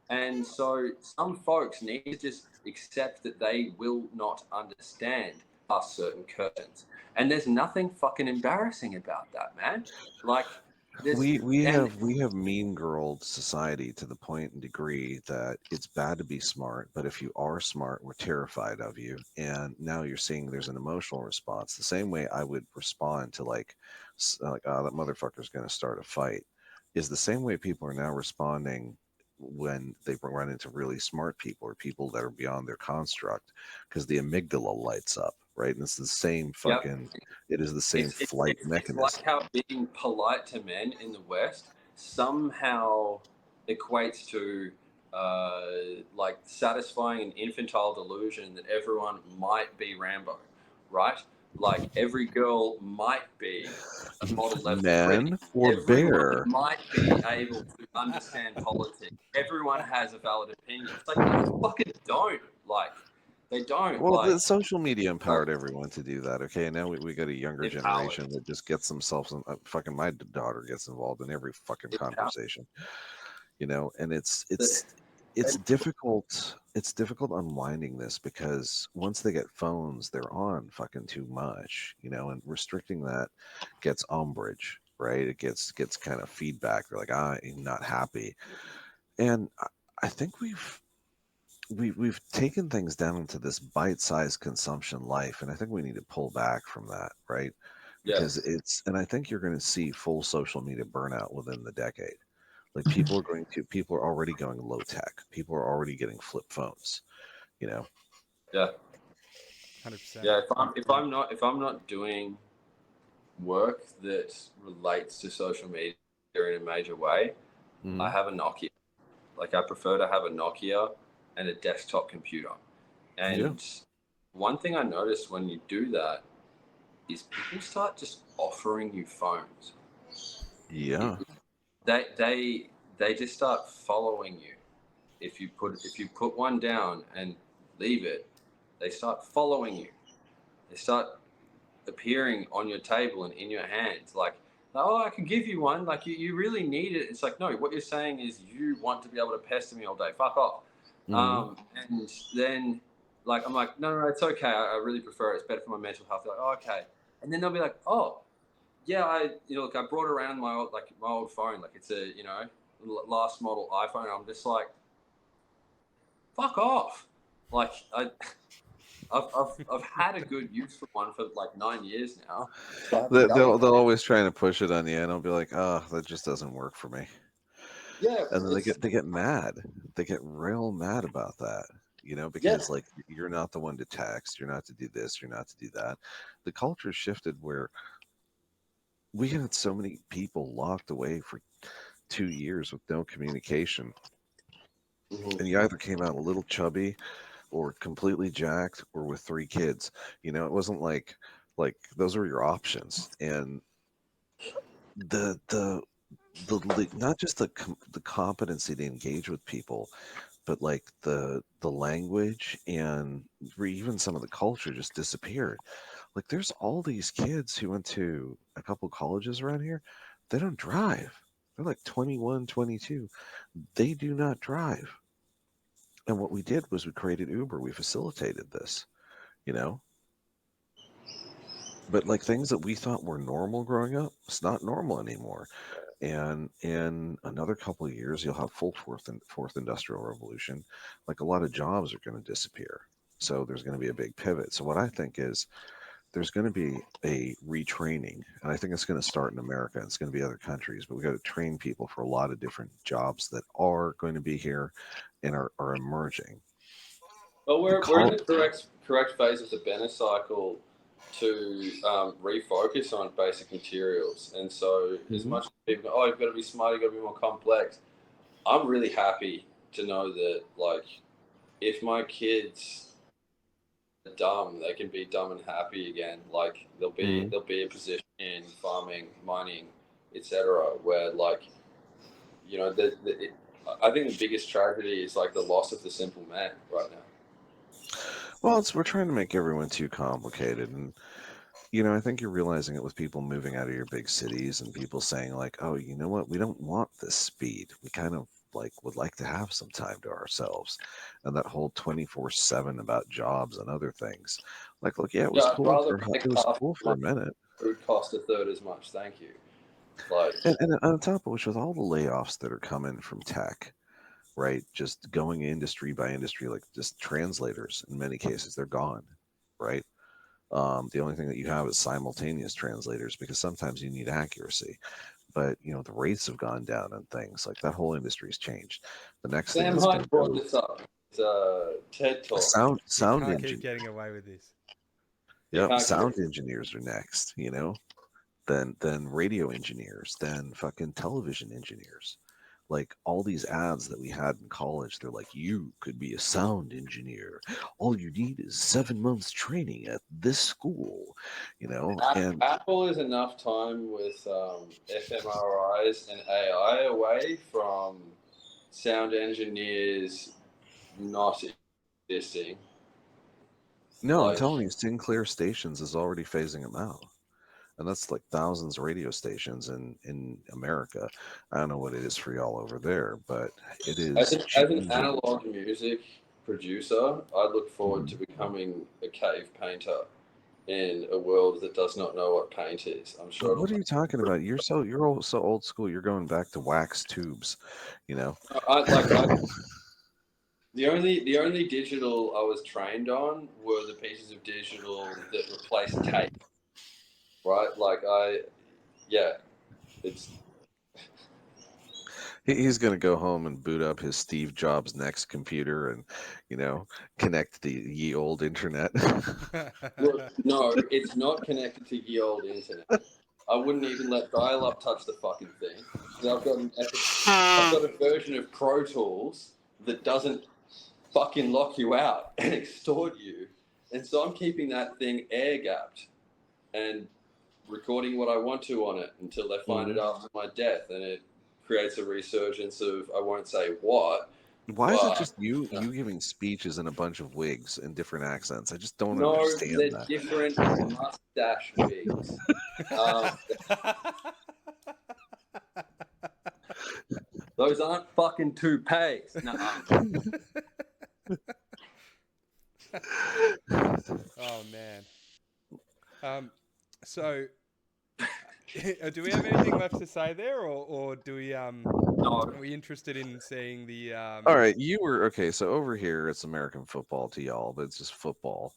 And so some folks need to just accept that they will not understand past certain curtains. And there's nothing fucking embarrassing about that, man. Like there's We and have we have mean girled society to the point and degree that it's bad to be smart, but if you are smart, we're terrified of you. And now you're seeing there's an emotional response. The same way I would respond to like, oh, that motherfucker's going to start a fight, is the same way people are now responding when they run into really smart people or people that are beyond their construct, because the amygdala lights up, right? And it's the same yep. fucking. It is the same flight It's like mechanism. how being polite to men in the West somehow equates to like satisfying an infantile delusion that everyone might be Rambo, right? Like every girl might be a model level 3. Man or Everyone bear? might be able to understand politics. Everyone has a valid opinion. It's like, no, they fucking don't. Like, they don't. Well, Like, the social media so empowered everyone to do that. Okay, now we got a younger empowered. generation that just gets themselves in. Fucking my daughter gets involved in every fucking Empowered. conversation, and it's The- it's it's difficult. It's difficult unwinding this because once they get phones, they're on fucking too much, and restricting that gets umbrage, right? It gets kind of feedback. They're like, I'm not happy, and I think we've taken things down into this bite-sized consumption life, and I think we need to pull back from that, right? Because Yes. and I think you're going to see full social media burnout within the decade. Like people are already going low tech. People are already getting flip phones. You know. Yeah. 100%. Yeah. If I'm not doing work that relates to social media in a major way, I have a Nokia. Like, I prefer to have a Nokia and a desktop computer. Yeah. And one thing I noticed when you do that is people start just offering you phones. Yeah. They just start following you. If you put one down and leave it, they start following you. They start appearing on your table and in your hands. Like, oh, I could give you one. Like, you really need it. It's like, no, what you're saying is you want to be able to pester me all day. Fuck off. And then, like, I'm like, no, it's okay. I really prefer it. It's better for my mental health. They're like, oh, okay. And then they'll be like, oh, yeah, look, I brought around my old phone. Like, it's a, last model iPhone. I'm just like, fuck off. Like, I've had a good use for one for like 9 years now. So They'll always trying to push it on you, and I'll be like, oh, that just doesn't work for me. yeah, And then they get mad. They get real mad about that. Because like you're not the one to text, you're not to do this, you're not to do that. The culture shifted where we had so many people locked away for 2 years with no communication. And you either came out a little chubby or completely jacked or with 3 kids. It wasn't like those were your options. And the not just the competency to engage with people, but like the language and even some of the culture just disappeared. Like there's all these kids who went to a couple colleges around here. They don't drive. They're like 21, 22. They do not drive. And what we did was we created Uber. We facilitated this, you know? But like things that we thought were normal growing up, it's not normal anymore. And in another couple of years, you'll have full fourth industrial revolution. Like a lot of jobs are going to disappear. So there's going to be a big pivot. So what I think is there's going to be a retraining, and I think it's going to start in America. It's going to be other countries, but we got to train people for a lot of different jobs that are going to be here and are emerging. Well, we're in the correct phase of the Benner cycle to refocus on basic materials. And so, as much as people go, oh, you've got to be smart, you've got to be more complex. I'm really happy to know that, like, if my kids are dumb, they can be dumb and happy again. Like, there'll be a position in farming, mining, etc., where, like, I think the biggest tragedy is like the loss of the simple man right now. Well, we're trying to make everyone too complicated, and I think you're realizing it with people moving out of your big cities and people saying like, "Oh, you know what? We don't want this speed. We kind of like would like to have some time to ourselves." And that whole 24/7 about jobs and other things. Like, look, yeah, it was cool for a minute. Food cost a third as much. Thank you. Like, And on top of which, with all the layoffs that are coming from tech, right? Just going industry by industry, like just translators in many cases, they're gone, right? The only thing that you have is simultaneous translators because sometimes you need accuracy. But the rates have gone down and things like that. Whole industry's changed. The next thing Sam that's going Hyde to brought go this up. It's TED Talk. sound You can't keep getting away with this. Yep, sound engineers are next. Then radio engineers, then fucking television engineers. Like all these ads that we had in college, they're like, you could be a sound engineer. All you need is 7 months training at this school, and Apple is enough time with fMRIs and AI away from sound engineers not existing. no, I'm telling you, Sinclair Stations is already phasing them out. And that's like thousands of radio stations in America. I don't know what it is for y'all over there, but it is. As an analog music producer, I look forward to becoming a cave painter in a world that does not know what paint is. I'm sure. What are you talking about? You're so old school. You're going back to wax tubes, The only digital I was trained on were the pieces of digital that replaced tape. Right? Like it's He's going to go home and boot up his Steve Jobs Next computer and, connect the ye old internet. Look, no, it's not connected to ye old internet. I wouldn't even let dial-up touch the fucking thing. I've got a version of Pro Tools that doesn't fucking lock you out and extort you. And so I'm keeping that thing air-gapped and recording what I want to on it until they find it after my death. And it creates a resurgence of, I won't say what. Why is it just you giving speeches in a bunch of wigs in different accents? I just don't No, understand they're that. different mustache wigs. Those aren't fucking toupees. Oh man. So, do we have anything left to say there, or do we No. Are we interested in seeing the All right, you were okay. So over here, it's American football to y'all, but it's just football.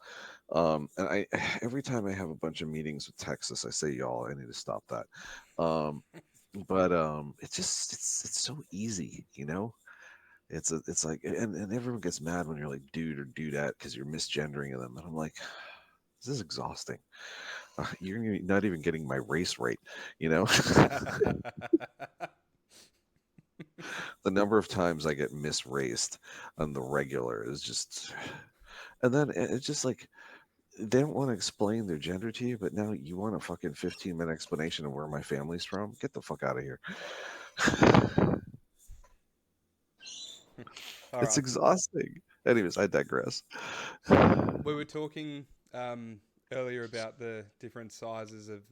And I every time I have a bunch of meetings with Texas, I say y'all. I need to stop that. But it's so easy, It's like and everyone gets mad when you're like dude or dudette because you're misgendering them, and I'm like, this is exhausting. You're not even getting my race right, The number of times I get misraced on the regular is just, and then it's just like they don't want to explain their gender to you, but now you want a fucking 15-minute explanation of where my family's from. Get the fuck out of here. All It's right. exhausting. Anyways, I digress. So we were talking earlier about the different sizes of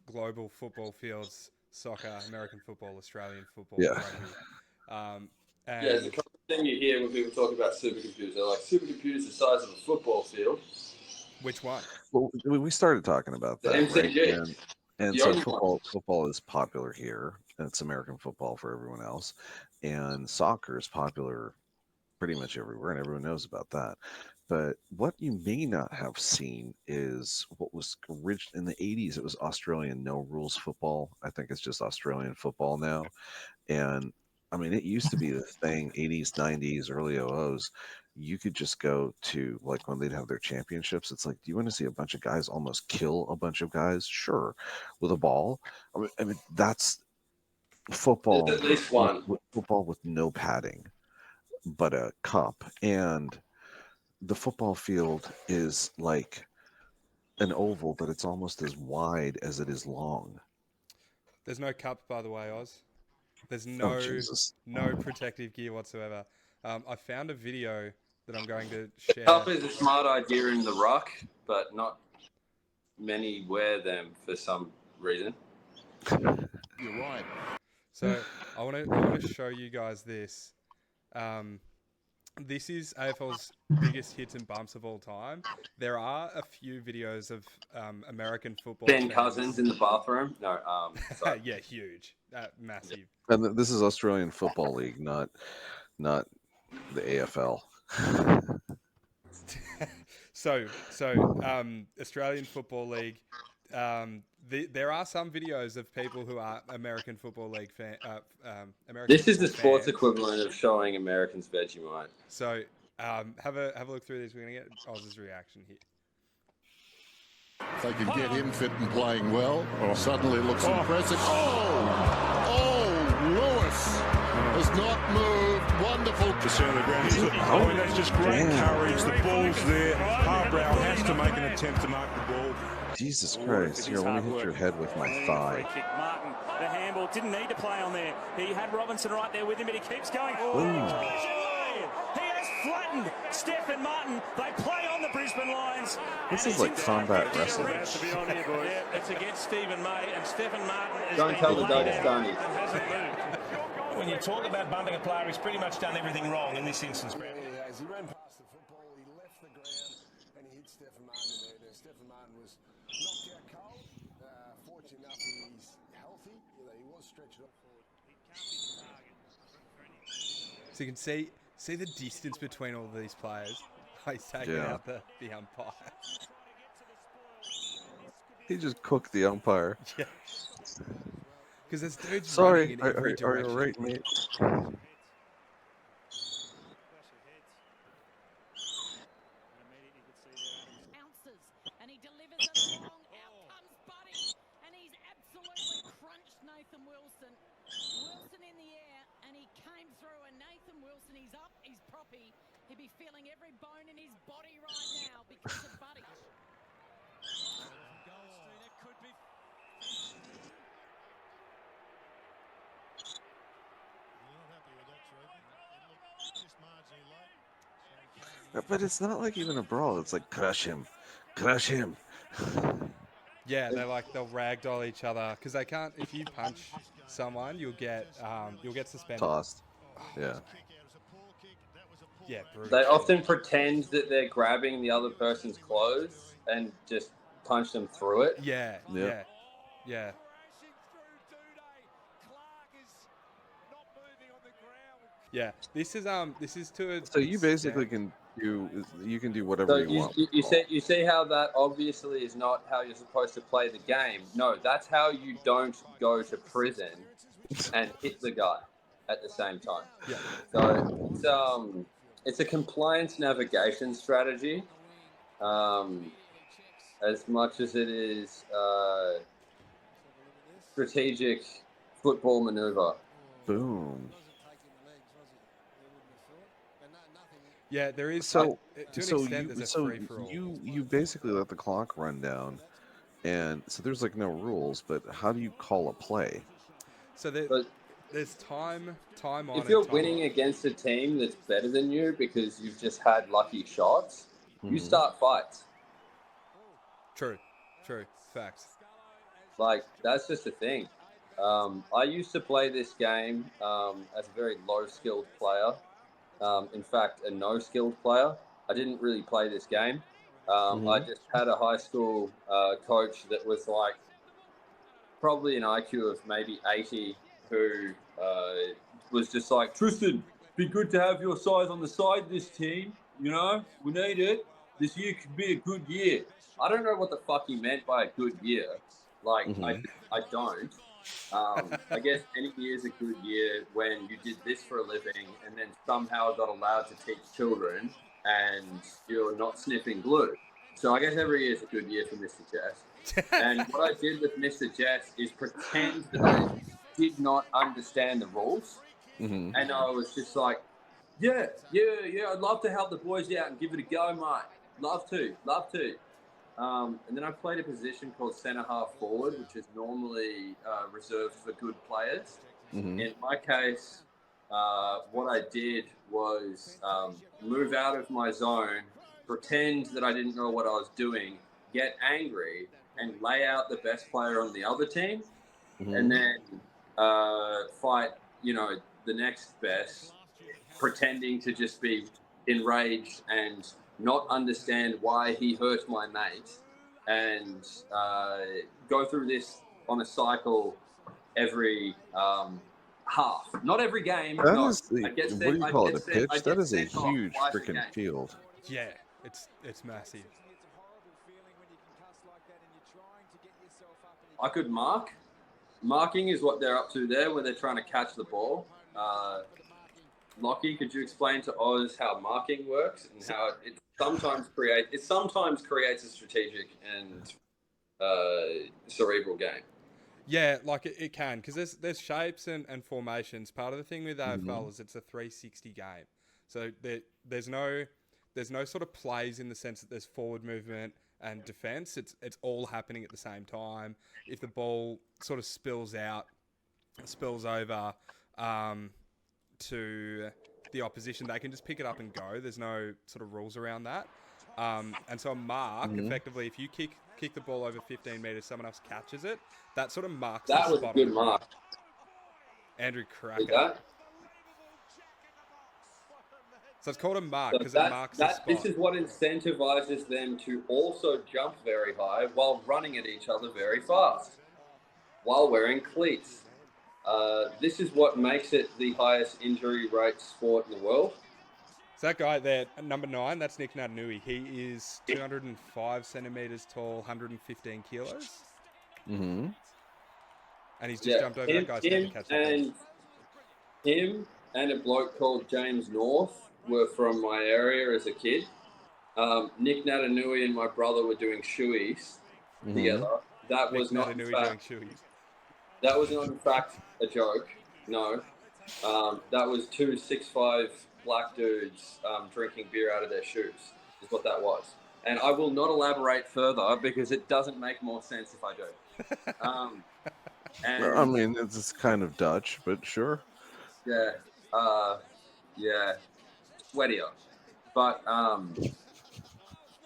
global football fields: soccer, American football, Australian football, Yeah. rugby. Yeah, it's a common thing you hear when people talk about supercomputers. They're like, supercomputers the size of a football field. Which one? Well, we started talking about The that, right? MCG. And The so only one. football is popular here. And it's American football for everyone else, and soccer is popular pretty much everywhere, and everyone knows about that. But what you may not have seen is what was original in the 80s. It was Australian no rules football. I think it's just Australian football now. And I mean, it used to be the thing, 80s, 90s, early 00s. You could just go to, like, when they'd have their championships, it's like, do you want to see a bunch of guys almost kill a bunch of guys? Sure. With a ball. I mean that's football. There's at least one. Football with no padding, but a cup. And the football field is like an oval, but it's almost as wide as it is long. There's no cup, by the way, Oz. There's Oh, Jesus. no protective gear whatsoever. I found a video that I'm going to share. Cup is a smart idea in the ruck, but not many wear them for some reason. You're right. So I want to show you guys this. This is AFL's biggest hits and bumps of all time. There are a few videos of American football. Ben Cousins in the bathroom. No, sorry. Yeah, huge, massive. And this is Australian Football League, not the AFL. So Australian Football League. There are some videos of people who are American Football League fan. This is the sports equivalent of showing Americans Vegemite. So have a look through this. We're gonna get Oz's reaction here. If they can get him fit and playing well, suddenly it looks impressive. Lewis has not moved. Wonderful. To center the ground. I mean, that's just great courage. The ball's there. Harbrow has to make an attempt to mark the ball. Jesus Christ. Here, let me hit your head with my thigh. Free kick, Martin, the handball, didn't need to play on there. He had Robinson right there with him, but he keeps going. He has flattened Stephen Martin. They play on the Brisbane Lions. This is like combat wrestling. Yeah, it's against Stephen May, and Stephen Martin is Don't tell the Dagestani. When you talk about bumping a player, he's pretty much done everything wrong in this instance, Brad. Yeah, as he ran past the football, he left the ground and he hit Stephen Martin in there. Stephen Martin was knocked out cold. Fortunate enough, he's healthy. He was stretched up forward. So you can see the distance between all of these players. He's taking out the umpire. He just cooked the umpire. Yeah. Because there's dudes Sorry, running in every are you direction. right, mate? And he delivers it long. Out comes Buddy, and he's absolutely crunched Nathan Wilson. Wilson in the air, and he came through. And Nathan Wilson, he's up, he's proppy. He'd be feeling every bone in his body right now because of Buddy. It could be. But it's not like even a brawl. It's like crush him. Yeah, they'll ragdoll each other because they can't. If you punch someone, you'll get suspended. Tossed. Yeah. Yeah, brutal. They often pretend that they're grabbing the other person's clothes and just punch them through it. Yeah. Yeah. This is to a So you basically extent. can do whatever So you want. you see how that obviously is not how you're supposed to play the game. No, that's how you don't go to prison and hit the guy at the same time. Yeah. So it's a compliance navigation strategy, as much as it is strategic football maneuver. Boom. Yeah, there is. So to an extent, there's a free for all. you basically let the clock run down, and so there's like no rules. But how do you call a play? So there's time on. If you're and time winning off. against a team that's better than you because you've just had lucky shots, you start fights. True, facts. Like, that's just a thing. I used to play this game as a very low-skilled player. In fact, a no-skilled player. I didn't really play this game. I just had a high school coach that was like probably an IQ of maybe 80 who was just like, Tristan, be good to have your size on the side this team. You know, we need it. This year could be a good year. I don't know what the fuck he meant by a good year. Like, I don't. I guess any year is a good year when you did this for a living and then somehow got allowed to teach children and you're not sniffing glue. So I guess every year is a good year for Mr. Jess. And what I did with Mr. Jess is pretend that I did not understand the rules. And I was just like, yeah, I'd love to help the boys out and give it a go, mate. Love to. And then I played a position called centre half forward, which is normally reserved for good players. In my case, what I did was move out of my zone, pretend that I didn't know what I was doing, get angry, and lay out the best player on the other team, and then fight, the next best, pretending to just be enraged and not understand why he hurt my mate, and go through this on a cycle every half. Not every game. That no. is what do you call it? A pitch? That is a huge freaking field. Yeah, it's massive. I could mark. Marking is what they're up to there, where they're trying to catch the ball. Lockie, could you explain to Oz how marking works and how it sometimes creates a strategic and cerebral game? Yeah, like it can, because there's shapes and formations. Part of the thing with AFL is it's a 360 game, so there's no sort of plays in the sense that there's forward movement and defense. It's all happening at the same time. If the ball sort of spills over to the opposition, they can just pick it up and go. There's no sort of rules around that. And so a mark, effectively, if you kick the ball over 15 metres, someone else catches it, that sort of marks That the was spot a good on the mark. ground. Andrew Cracker. That? So it's called a mark So because it marks the spot. this is what incentivizes them to also jump very high while running at each other very fast, while wearing cleats. This is what makes it the highest injury rate sport in the world. So that guy there, number 9, that's Nick Naitanui. He is 205 centimetres tall, 115 kilos. and he's just jumped over that guy's head to catch the ball. Him and a bloke called James North were from my area as a kid. Nick Natanui and my brother were doing shoeies together. That was not in fact a joke. No, that was 2 6'5" black dudes drinking beer out of their shoes. Is what that was. And I will not elaborate further because it doesn't make more sense if I do. And I mean, it's kind of Dutch, but sure. yeah, sweatier. But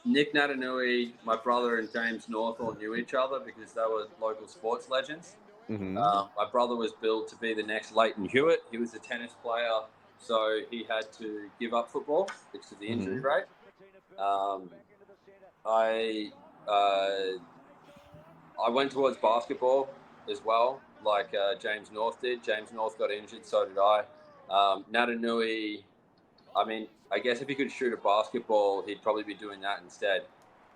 Nick Natanui, my brother, and James North all knew each other because they were local sports legends. My brother was billed to be the next Leighton Hewitt. He was a tennis player, so he had to give up football because of the injury rate. I went towards basketball as well, like James North did. James North got injured, so did I. Natanui, I mean, I guess if he could shoot a basketball, he'd probably be doing that instead.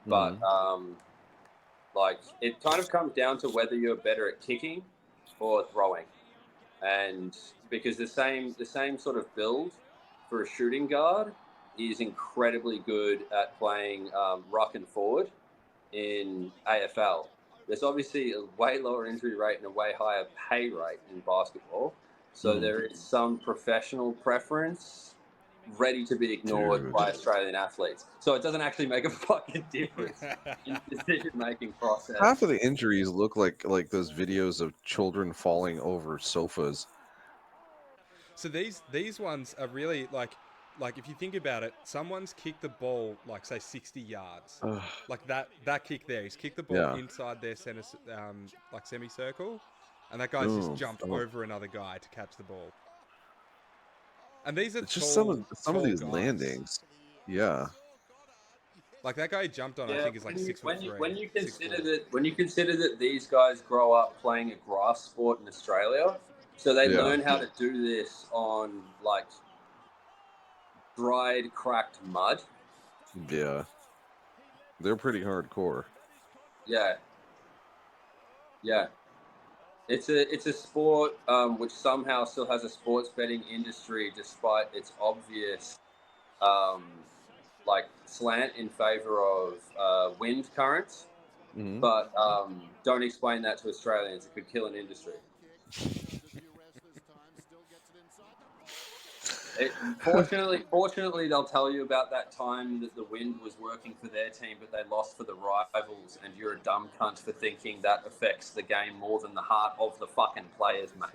But like, it kind of comes down to whether you're better at kicking or throwing, and because the same sort of build for a shooting guard is incredibly good at playing ruck and forward in AFL. There's obviously a way lower injury rate and a way higher pay rate in basketball, so there is some professional preference ready to be ignored by Australian athletes. So it doesn't actually make a fucking difference in the decision-making process. Half of the injuries look like those videos of children falling over sofas. So these ones are really like if you think about it, someone's kicked the ball like say 60 yards, like that kick there. He's kicked the ball inside their center like semicircle, and that guy's just jumped over another guy to catch the ball. And these are it's tall, just some of these guys. landings. Yeah. Like that guy he jumped on, I think is like 6'3". When you consider that these guys grow up playing a grass sport in Australia, so they learn how to do this on like dried, cracked mud. Yeah. They're pretty hardcore. Yeah. It's a sport which somehow still has a sports betting industry despite its obvious like slant in favor of wind currents. But don't explain that to Australians. It could kill an industry. Fortunately, they'll tell you about that time that the wind was working for their team, but they lost for the rivals, and you're a dumb cunt for thinking that affects the game more than the heart of the fucking players, mate.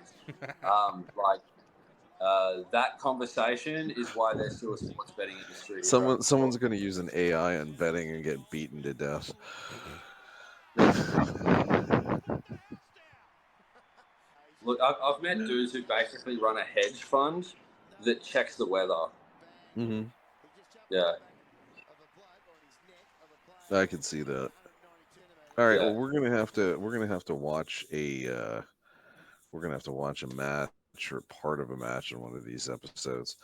That conversation is why there's still a sports betting industry. Someone's going to use an AI on betting and get beaten to death. Look, I've met dudes who basically run a hedge fund that checks the weather. Yeah. I can see that. All right, well, we're gonna have to watch a match or part of a match in one of these episodes.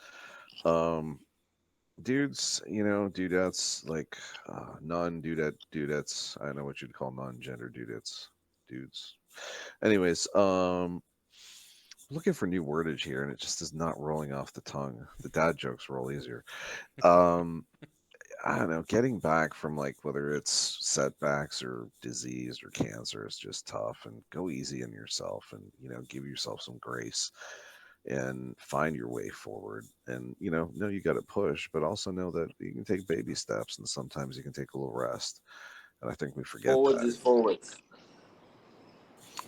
Dudes, dudettes, like dudettes. I don't know what you'd call non-gender dudettes. Dudes. Anyways, looking for new wordage here, and it just is not rolling off the tongue. The dad jokes roll easier. I don't know. Getting back from like whether it's setbacks or disease or cancer is just tough. And go easy on yourself, and give yourself some grace, and find your way forward. And know you got to push, but also know that you can take baby steps, and sometimes you can take a little rest. And I think we forget forwards that. Is forwards.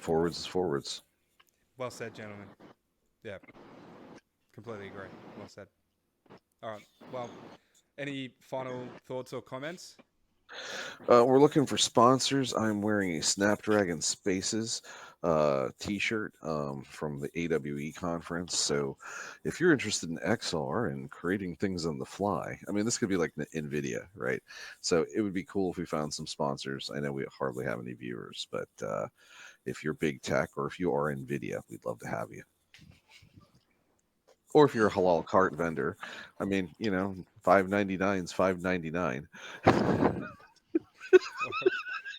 Forwards is forwards. Well said, gentlemen. Yeah, completely agree. Well said. All right. Well, any final thoughts or comments? We're looking for sponsors. I'm wearing a Snapdragon Spaces t-shirt from the AWE conference. So if you're interested in XR and creating things on the fly, I mean, this could be like NVIDIA, right? So it would be cool if we found some sponsors. I know we hardly have any viewers, but if you're big tech or if you are NVIDIA, we'd love to have you. Or if you're a halal cart vendor, I mean, $5.99 is $5.99.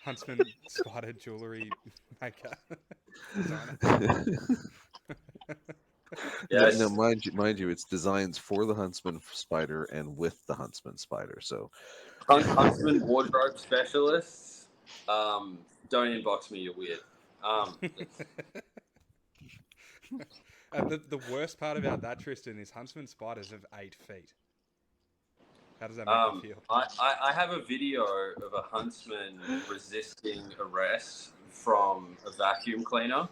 Huntsman Spider Jewelry Maker. Designer. Yes. Now, mind you, it's designs for the huntsman spider and with the huntsman spider. So, Huntsman wardrobe specialists. Don't inbox me. You're weird. The worst part about that, Tristan, is huntsman spiders have 8 feet. How does that make you feel? I have a video of a huntsman resisting arrest from a vacuum cleaner.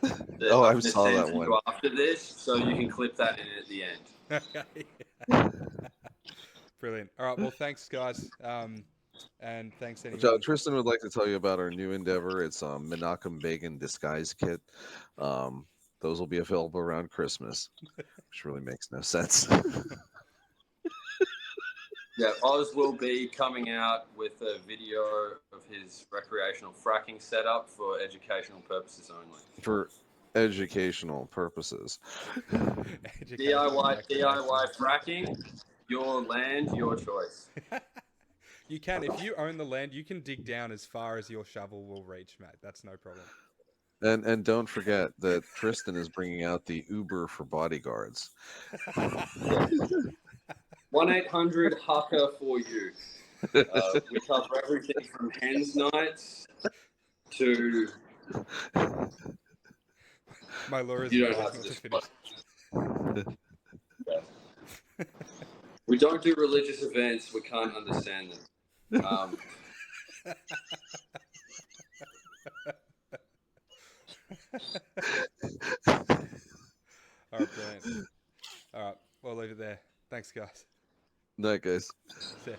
I I'm saw gonna that send one. you after this, so you can clip that in at the end. Brilliant. All right. Well, thanks, guys. And thanks anyone. Tristan would like to tell you about our new endeavor. It's Menachem Begin disguise kit. Those will be available around Christmas, which really makes no sense. Yeah, Oz will be coming out with a video of his recreational fracking setup for educational purposes only. For educational purposes. DIY fracking, your land, your choice. You can, if you own the land, you can dig down as far as your shovel will reach, mate. That's no problem. And don't forget that Tristan is bringing out the Uber for bodyguards. 1-800-HUCKER for you. We cover everything from hens nights to... My lawyer's You don't have to finish. We don't do religious events. We can't understand them. All right, brilliant. All right, we'll leave it there. Thanks, guys. Night, guys. See ya.